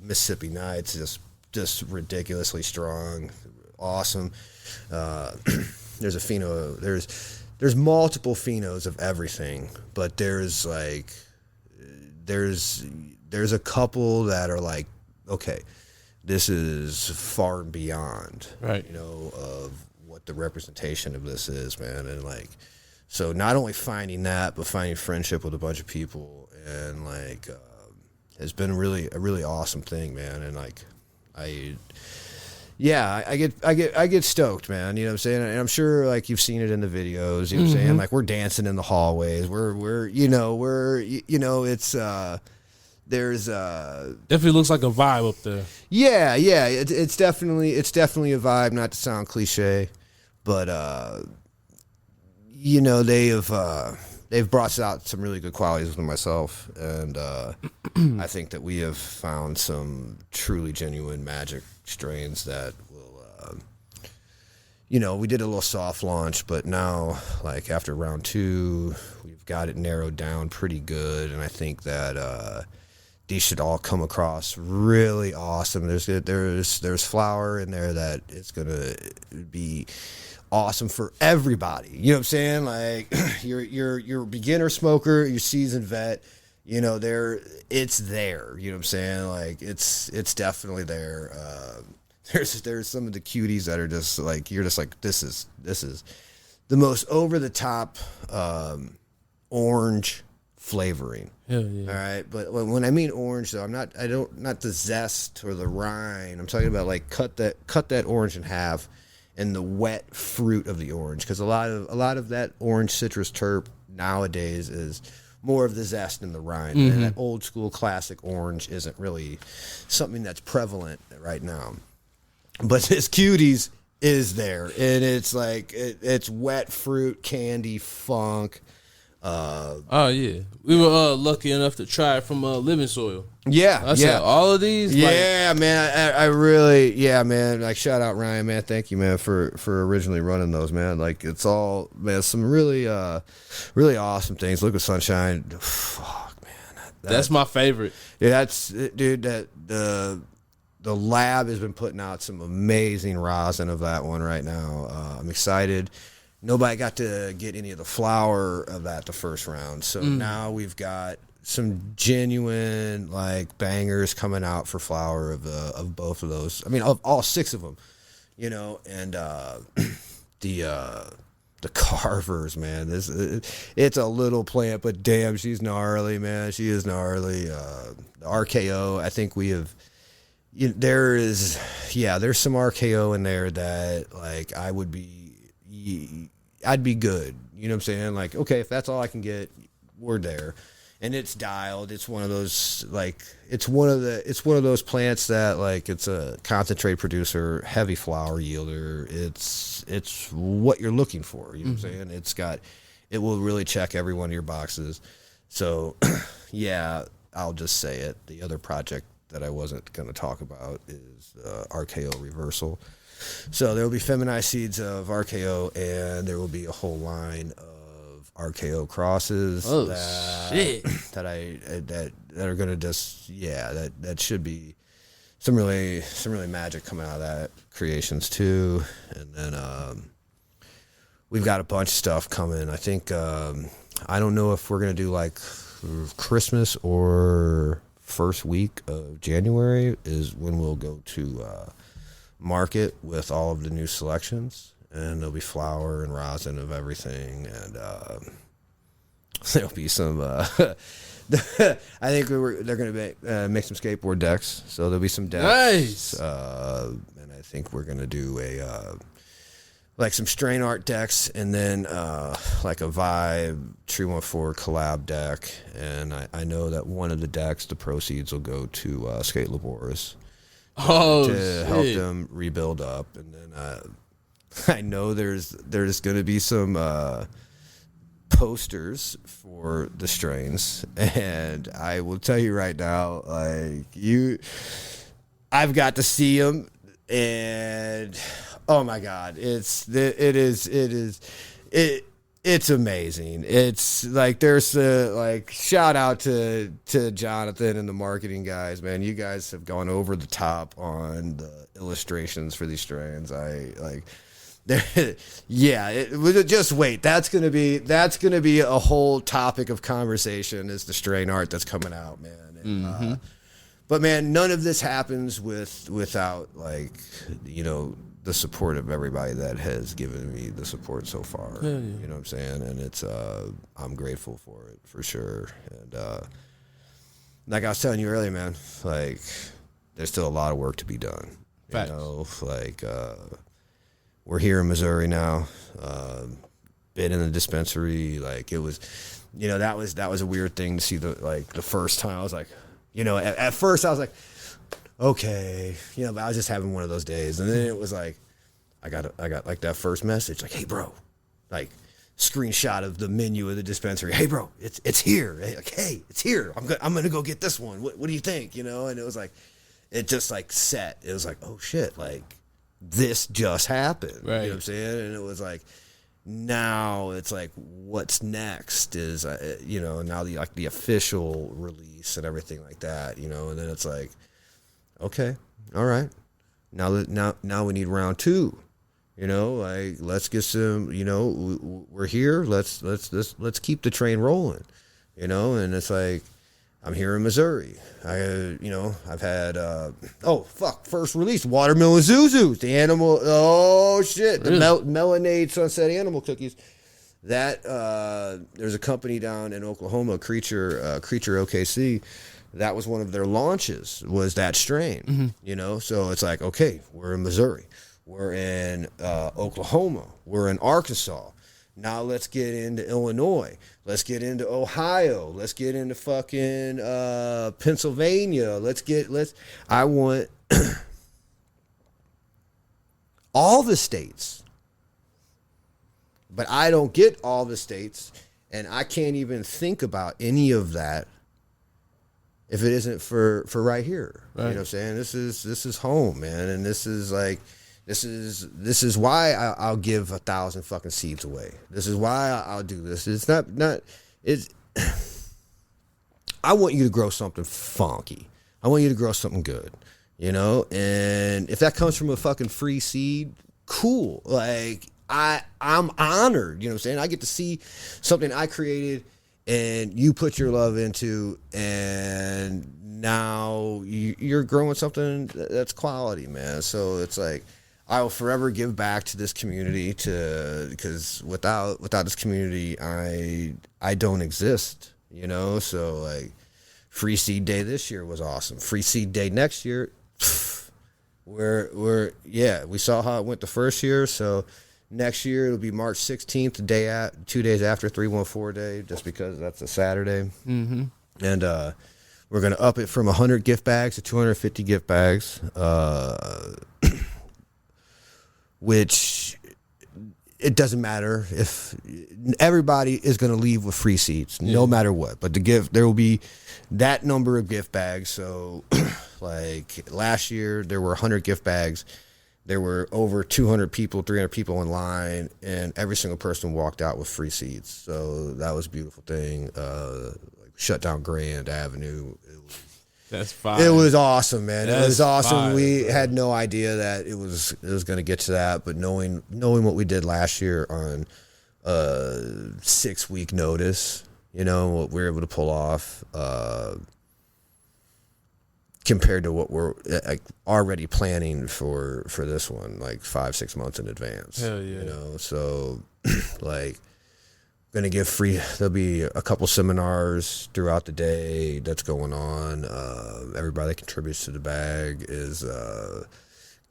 Mississippi Nights, just ridiculously strong, awesome. There's a pheno, there's multiple phenos of everything, but there's a couple that are like, okay, this is far and beyond, right, you know, of what the representation of this is, man. And like, so not only finding that, but finding friendship with a bunch of people, and like has been a really awesome thing, man. And like Yeah, I get stoked, man. You know what I'm saying? And I'm sure like you've seen it in the videos. You know what I'm saying? Like we're dancing in the hallways. We're it's there's Definitely looks like a vibe up there. yeah. It's definitely a vibe. Not to sound cliche, but they've brought out some really good qualities with myself, and I think that we have found some truly genuine magic strains that will, we did a little soft launch, but now, like after round 2, we've got it narrowed down pretty good, and I think that these should all come across really awesome. There's flower in there that it's gonna be awesome for everybody. You know what I'm saying? Like you're a beginner smoker, you're seasoned vet, it's there. You know what I'm saying? Like it's definitely there. There's some of the cuties that are just like, you're just like, this is the most over the top orange flavoring. Hell yeah. All right, but when I mean orange though, not the zest or the rind. I'm talking about like cut that orange in half, and the wet fruit of the orange, because a lot of that orange citrus terp nowadays is more of the zest and the rind. And that old school classic orange isn't really something that's prevalent right now. But this cuties is there, and it's like it's wet fruit, candy, funk. Oh yeah, we were lucky enough to try it from Living Soil. Yeah, I said all of these. Yeah, man. I really, man. Like, shout out Ryan, man. Thank you, man, for originally running those, man. Like, it's all, man, some really awesome things. Liquid Sunshine. Fuck, man. That's my favorite. Yeah, that's, dude. That the lab has been putting out some amazing rosin of that one right now. I'm excited. Nobody got to get any of the flower of that the first round, so now we've got some genuine like bangers coming out for flower of both of those. I mean, of all 6 of them, and the carvers, man. It's a little plant, but damn, she's gnarly, man. She is gnarly. The RKO, I think we have. There's some RKO in there that like I'd be good. You know what I'm saying? Like, okay, if that's all I can get, we're there. And it's dialed. It's one of those like it's one of those plants that like it's a concentrate producer, heavy flower yielder. It's what you're looking for. You know what I'm saying? It will really check every one of your boxes. So yeah, I'll just say it. The other project that I wasn't going to talk about is RKO Reversal. So there will be feminized seeds of RKO, and there will be a whole line of RKO crosses that are gonna just that should be some really magic coming out of that creations too. And then we've got a bunch of stuff coming. I think I don't know if we're gonna do like Christmas or first week of January is when we'll go to market with all of the new selections, and there'll be flower and rosin of everything, and there'll be some I think they're gonna make some skateboard decks, so there'll be some decks. Nice. And I think we're gonna do a like some strain art decks, and then like a vibe Tree1Four collab deck. And I know that one of the decks, the proceeds will go to Skate Laboris to help them rebuild up. And then I know there's going to be some posters for the strains, and I will tell you right now, like I've got to see them, and oh my God, it's amazing. It's like there's like shout out to Jonathan and the marketing guys, man. You guys have gone over the top on the illustrations for these strains. Just wait. That's gonna be a whole topic of conversation, is the strain art that's coming out, man. And, but man, none of this happens without like the support of everybody that has given me the support so far. Yeah. You know what I'm saying? And it's I'm grateful for it for sure. And like I was telling you earlier, man, like there's still a lot of work to be done. Facts. You know, like we're here in Missouri now. Been in the dispensary, like it was, you know, that was a weird thing to see the first time. I was like, you know, at first I was like, okay, you know, but I was just having one of those days, and then it was like, I got like that first message, like, hey bro, like screenshot of the menu of the dispensary. Hey bro, it's here. Like, hey, it's here. I'm gonna go get this one. What do you think? You know, and it was like, it just like set. It was like, oh shit, like this just happened. Right. You know what I'm saying? And it was like, now it's like, what's next is, you know, now the official release and everything like that, you know, and then it's like, okay, all right, now we need round 2, you know, like let's get some, you know, we're here, let's keep the train rolling, you know, and it's like, I'm here in Missouri. I've had first release, Watermelon Zuzus, the animal. Oh shit, the Melonade Sunset Animal Cookies. That there's a company down in Oklahoma, Creature OKC. That was one of their launches. Was that strain? Mm-hmm. You know, so it's like, okay, we're in Missouri, we're in Oklahoma, we're in Arkansas. Now let's get into Illinois. Let's get into Ohio. Let's get into fucking Pennsylvania. I want all the states. But I don't get all the states, and I can't even think about any of that if it isn't for right here. Right. You know what I'm saying? This is home, man, and this is like, This is why I'll give 1,000 fucking seeds away. This is why I'll do this. It's not it's. I want you to grow something funky. I want you to grow something good, you know. And if that comes from a fucking free seed, cool. Like I'm honored. You know what I'm saying? I get to see something I created and you put your love into, and now you're growing something that's quality, man. So it's like, I will forever give back to this community, because without this community, I don't exist, you know. So like, Free Seed Day this year was awesome. Free Seed Day next year, we saw how it went the first year. So next year it'll be March 16th, 2 days after 314 Day, just because that's a Saturday. Mm-hmm. And we're gonna up it from 100 gift bags to 250 gift bags. Which it doesn't matter if everybody is going to leave with free seats, no matter what. But there will be that number of gift bags. So, like last year, there were 100 gift bags. There were over 200 people, 300 people in line, and every single person walked out with free seats. So that was a beautiful thing. Shut down Grand Avenue. That's fine. It was awesome, man. It was awesome. Fire, we had no idea that it was going to get to that, but knowing what we did last year on 6-week notice, you know, what we were able to pull off, compared to what we're like already planning for this one, like 5-6 months in advance. Hell yeah. You know, so like, gonna give free. There'll be a couple seminars throughout the day that's going on. Everybody that contributes to the bag is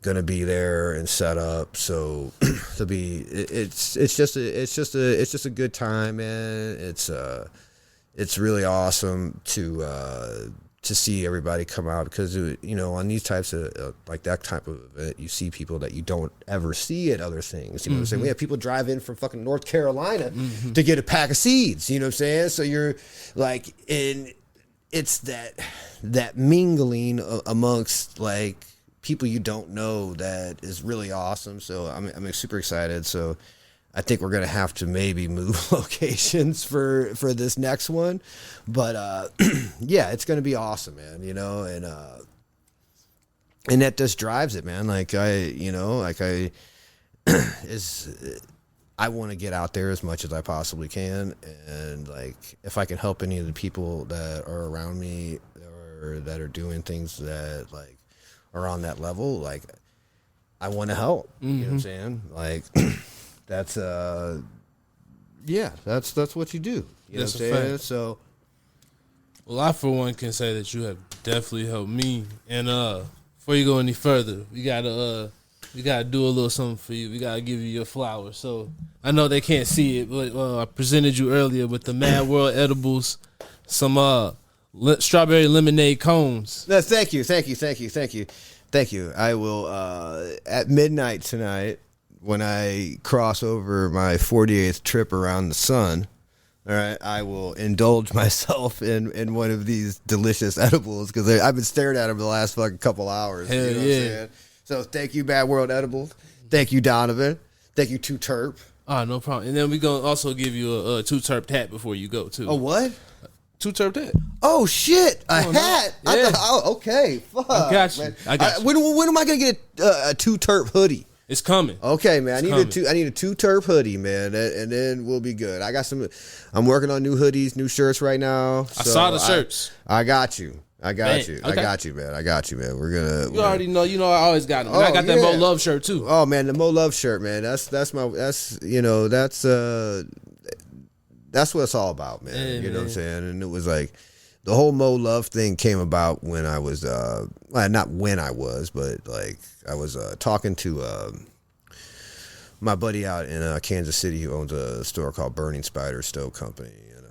gonna be there and set up. So there'll be. It's just a good time, man. It's really awesome to see everybody come out, because, you know, on these types of like that type of event, you see people that you don't ever see at other things. You know what I'm saying? We have people drive in from fucking North Carolina to get a pack of seeds. You know what I'm saying? So you're like, it's that mingling amongst like people you don't know that is really awesome. So I'm super excited. So I think we're gonna have to maybe move locations for this next one, but yeah, it's gonna be awesome, man. You know, and that just drives it, man. Like I want to get out there as much as I possibly can, and like if I can help any of the people that are around me or that are doing things that like are on that level, like I want to help. You know what I'm saying? Like. That's that's what you do. You know what I'm saying? So, well, I for one can say that you have definitely helped me, and Before you go any further, we gotta do a little something for you. We gotta give you your flowers. So I know they can't see it, but I presented you earlier with the Mad World edibles, some strawberry lemonade cones. No, thank you. I will at midnight tonight when I cross over my 48th trip around the sun. All right, I will indulge myself in one of these delicious edibles because I've been staring at them the last fucking couple hours. Hell you know yeah. what I'm saying? So thank you, Bad World Edibles. Thank you, Donovan. Thank you, Too T3rp. No problem. And then we're gonna also give you a Too T3rp hat before you go too. Oh, what? Too T3rp hat. Oh shit! A hat. No. Yeah. Okay. Fuck. I got you. Man. I got you. When am I gonna get a Too T3rp hoodie? It's coming. Okay, man. I need coming. a Too T3rp hoodie, man, and then we'll be good. I got some. I'm working on new hoodies, new shirts right now. I saw the shirts. I got you. I got you. Okay. I got you, man. We're gonna. You already know. You know I always got them. And I got that Mo Love shirt too. Oh man, the Mo Love shirt, man. That's what it's all about, man. Yeah, you know what I'm saying? And it was like the whole Mo Love thing came about when I was not when I was, but like I was talking to my buddy out in Kansas City who owns a store called Burning Spider Stove Company, and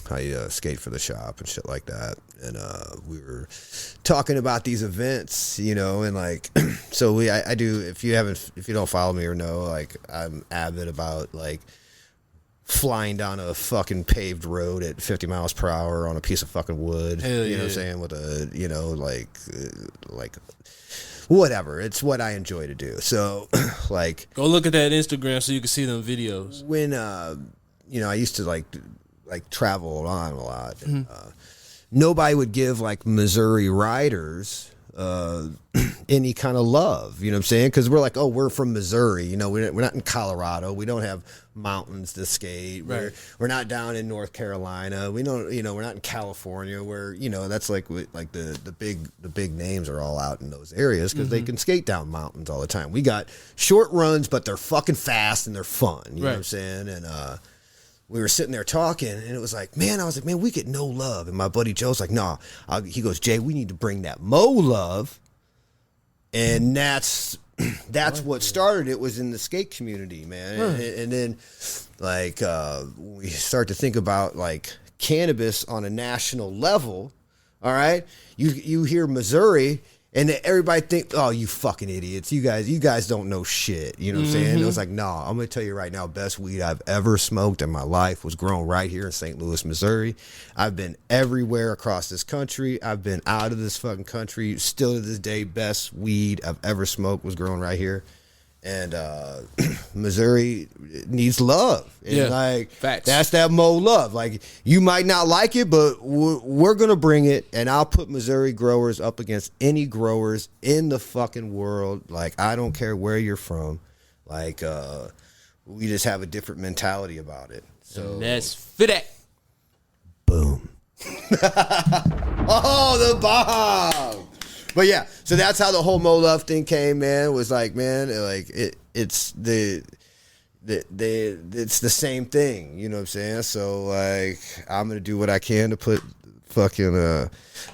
I skate for the shop and shit like that. And we were talking about these events, you know, and like so I do. If you don't follow me or know, like I'm avid about like flying down a fucking paved road at 50 miles per hour on a piece of fucking wood. Hell you know what I'm saying? With a, you know, like whatever. It's what I enjoy to do. So like Go look at that Instagram so you can see them videos. when you know, I used to like travel on a lot. And, nobody would give like Missouri riders any kind of love, you know what I'm saying? Because we're like, oh, we're from Missouri, you know, we're not in Colorado, we don't have mountains to skate, right. we're not down in North Carolina, we don't, you know, we're not in California, where, you know, that's like the big names are all out in those areas because they can skate down mountains all the time. We got short runs, but they're fucking fast and they're fun, you know what I'm saying? And we were sitting there talking, and it was like, man, we get no love. And my buddy Joe's like, nah. He goes, Jay, we need to bring that Mo love. And that's what started it, was in the skate community, man. And then, like, we start to think about, like, cannabis on a national level, all right? You hear Missouri, and everybody think, oh, you fucking idiots. You guys don't know shit. You know what I'm saying? It was like, nah, I'm going to tell you right now, best weed I've ever smoked in my life was grown right here in St. Louis, Missouri. I've been everywhere across this country. I've been out of this fucking country. Still to this day, best weed I've ever smoked was grown right here. And Missouri needs love. And like, facts. That's that Mo love. Like, you might not like it, but we're going to bring it. And I'll put Missouri growers up against any growers in the fucking world. Like, I don't care where you're from. Like, we just have a different mentality about it. So And that's for that. Boom. Oh, the bomb. But yeah, so that's how the whole Mo Love thing came, man. It was like, man, like it's the same thing, you know what I'm saying? So like, I'm gonna do what I can to put fucking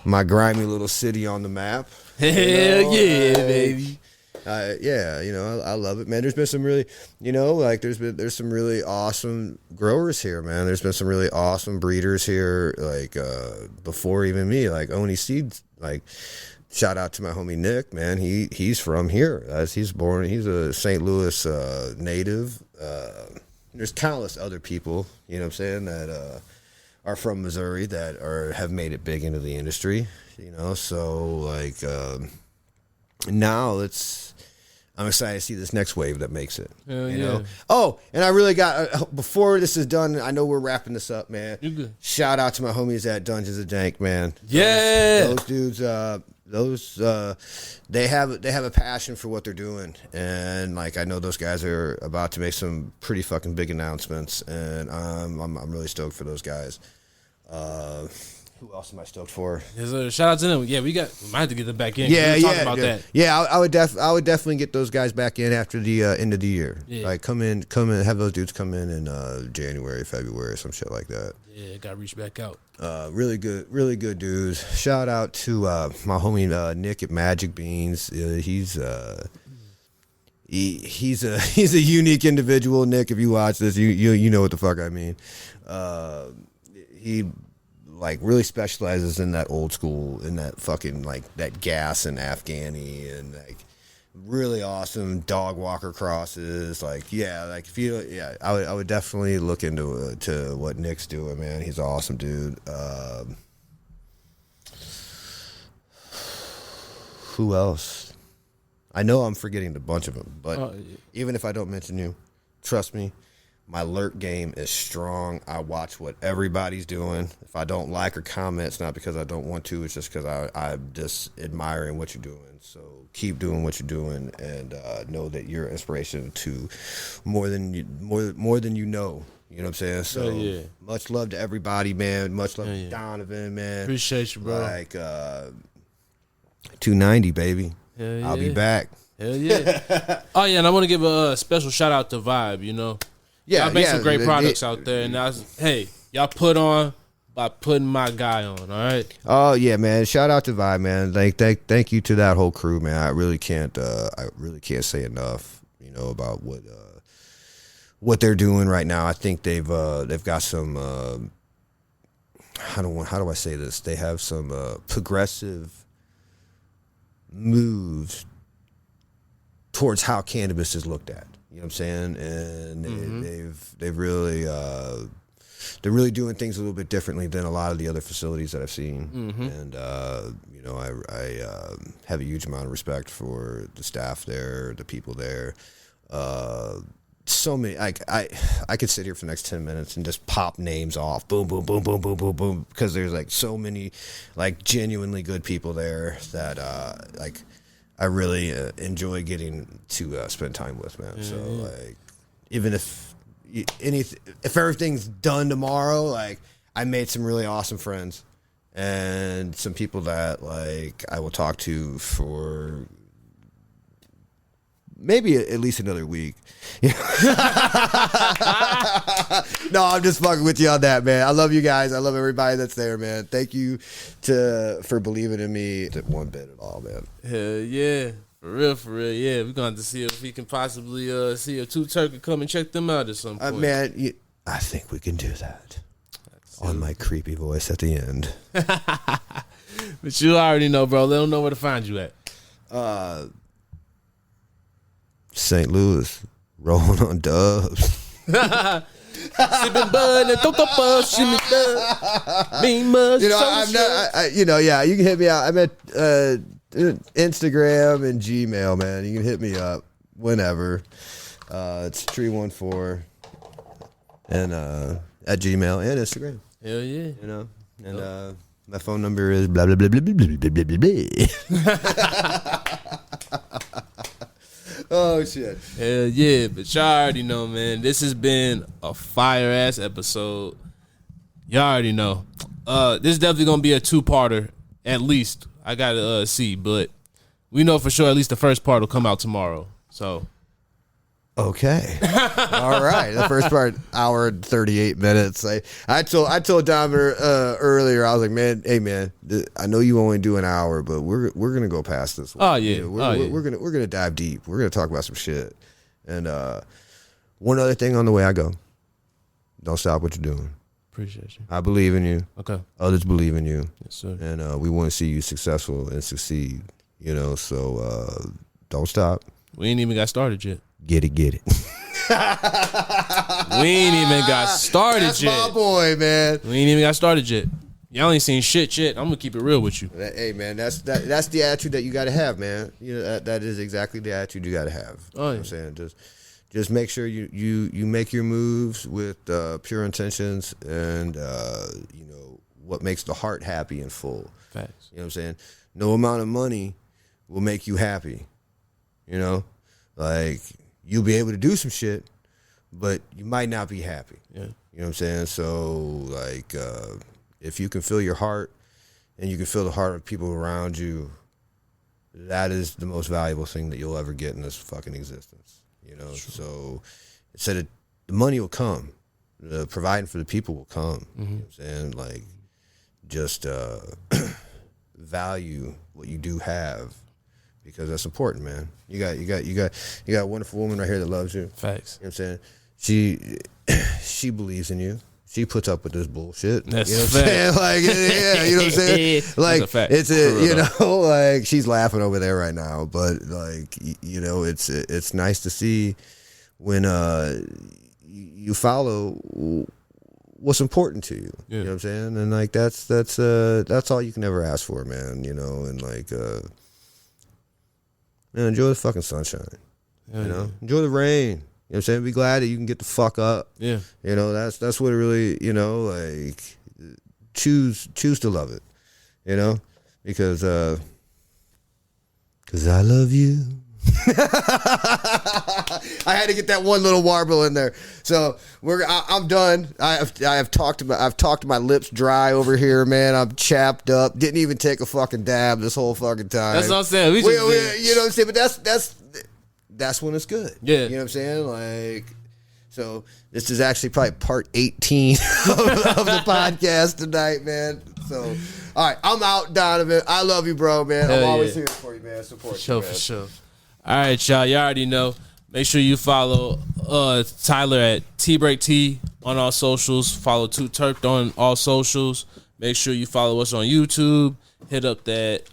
my grimy little city on the map. Hell yeah, baby. Yeah, you know, I love it, man. There's been some really, you know, like there's some really awesome growers here, man. There's been some really awesome breeders here, like before even me, like Oni Seeds, like. Shout out to my homie Nick, man. He's from here. He's a St. Louis native. There's countless other people, you know what I'm saying, that are from Missouri that have made it big into the industry, you know. So like now I'm excited to see this next wave that makes it. You know. Oh, and I really got before this is done. I know we're wrapping this up, man. You good? Shout out to my homies at Dungeons of Dank, man. Yeah, those dudes. They have a passion for what they're doing, and like I know those guys are about to make some pretty fucking big announcements, and I'm really stoked for those guys. Who else am I stoked for? Shout out to them. Yeah, we might have to get them back in. Yeah, we were talking about that. Yeah, I would definitely get those guys back in after the end of the year. Yeah. Like come in, have those dudes come in January, February, some shit like that. Yeah, got to reach back out. Really good dudes. Shout out to my homie Nick at Magic Beans. He's a unique individual. Nick, if you watch this, you know what the fuck I mean. He like really specializes in that old school, in that fucking like that gas and Afghani and like really awesome dog walker crosses. Like if you I would definitely look into to what Nick's doing, man. He's an awesome dude. Who else? I know I'm forgetting a bunch of them, but even if I don't mention you, trust me, my alert game is strong. I watch what everybody's doing. If I don't like or comment, it's not because I don't want to. It's just because I'm just admiring what you're doing. So keep doing what you're doing, and know that you're an inspiration to more than you know. You know what I'm saying? So much love to everybody, man. Much love to Donovan, man. Appreciate you, bro. Like 290, baby. I'll be back. Hell yeah. Oh yeah, and I want to give a special shout out to Vibe. You know. Yeah, y'all make some great products out there, and y'all put on by putting my guy on. All right. Oh yeah, man! Shout out to Vibe, man. Thank you to that whole crew, man. I really can't say enough, you know, about what they're doing right now. I think they've got some how do I say this? They have some progressive moves towards how cannabis is looked at. You know what I'm saying? And they've really they're really doing things a little bit differently than a lot of the other facilities that I've seen. And you know, I have a huge amount of respect for the staff there, the people there. So many, I could sit here for the next 10 minutes and just pop names off, boom, boom, boom, boom, boom, boom, boom, because there's like so many like genuinely good people there that like I really enjoy getting to spend time with, man. So like, even if everything's done tomorrow, like I made some really awesome friends and some people that like I will talk to for maybe at least another week. No, I'm just fucking with you on that, man. I love you guys. I love everybody that's there, man. Thank you for believing in me one bit at all, man. Hell yeah. For real, yeah. We're going to have to see if we can possibly see if Too T3r can come and check them out at some point. Man, I think we can do that. On my creepy voice at the end. But you already know, bro. Let them know where to find you at. St. Louis, rolling on dubs. Sipping bud and throw up shimmy dub. Mean much. You know, I'm not. You can hit me out. I'm at Instagram and Gmail, man. You can hit me up whenever. It's Tree1Four and at Gmail and Instagram. Hell yeah. You know, and my phone number is blah blah blah blah blah blah blah blah blah. Oh shit. Hell yeah, but y'all already know, man. This has been a fire ass episode. Y'all already know. This is definitely gonna be a 2-parter, at least. I gotta see, but we know for sure at least the first part will come out tomorrow. So okay. All right. The first part, hour and 38 minutes. I told Donovan earlier, I was like, man, hey man, I know you only do an hour, but we're gonna go past this one. Oh yeah. You know, we're gonna dive deep. We're gonna talk about some shit. And one other thing on the way I go. Don't stop what you're doing. Appreciate you. I believe in you. Okay. Others believe in you. Yes, sir. And we want to see you successful and succeed. You know, so don't stop. We ain't even got started yet. Get it. We ain't even got started That's yet. my boy, man. We ain't even got started yet. Y'all ain't seen shit yet. I'm gonna keep it real with you. Hey, man, that's the attitude that you got to have, man. You know, that is exactly the attitude you got to have. Oh, yeah. You know what I'm saying? Just make sure you make your moves with pure intentions and you know what makes the heart happy and full. Facts. You know what I'm saying? No amount of money will make you happy. You know, like you'll be able to do some shit, but you might not be happy. Yeah. You know what I'm saying? So like, if you can feel your heart and you can feel the heart of people around you, that is the most valuable thing that you'll ever get in this fucking existence. You know, so it said the money will come, the providing for the people will come. Mm-hmm. You know what I'm saying? Like, just value what you do have, because that's important, man. You got a wonderful woman right here that loves you. Facts. You know what I'm saying? She believes in you. She puts up with this bullshit. That's you know what I'm saying? Like, yeah, you know what I'm saying? Like, it's you know, like, she's laughing over there right now, but like, you know, it's nice to see when you follow what's important to you. Yeah. You know what I'm saying? And like, that's all you can ever ask for, man. You know, and like, man, enjoy the fucking sunshine. Hell you know, yeah. enjoy the rain. You know what I'm saying? Be glad that you can get the fuck up. Yeah. You know, that's what it really, you know, like, choose to love it. You know? Because I love you. I had to get that one little warble in there. So I'm done. I've talked my lips dry over here, man. I'm chapped up. Didn't even take a fucking dab this whole fucking time. That's what I'm saying. We you know what I'm saying? But that's when it's good. Yeah. You know what I'm saying? Like, so this is actually probably part 18 of the podcast tonight, man. So, all right, I'm out, Donovan. I love you, bro, man. I'm always here for you, man. Support you, man. For sure. All right, y'all. You already know. Make sure you follow Tyler at TBreakT on all socials. Follow Too T3rpd on all socials. Make sure you follow us on YouTube. Hit up that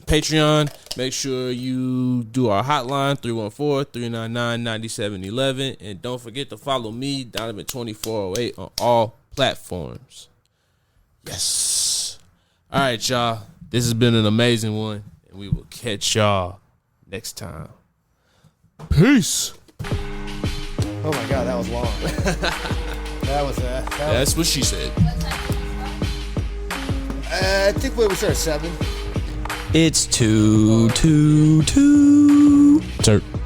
Patreon. Make sure you do our hotline, 314-399-9711. And don't forget to follow me, Donovan 2408, on all platforms. Yes. All right, y'all. This has been an amazing one, and we will catch y'all next time. Peace. Oh my God, that was long. That's what she said. I think we started at 7. It's 2 2 2 T3rpd.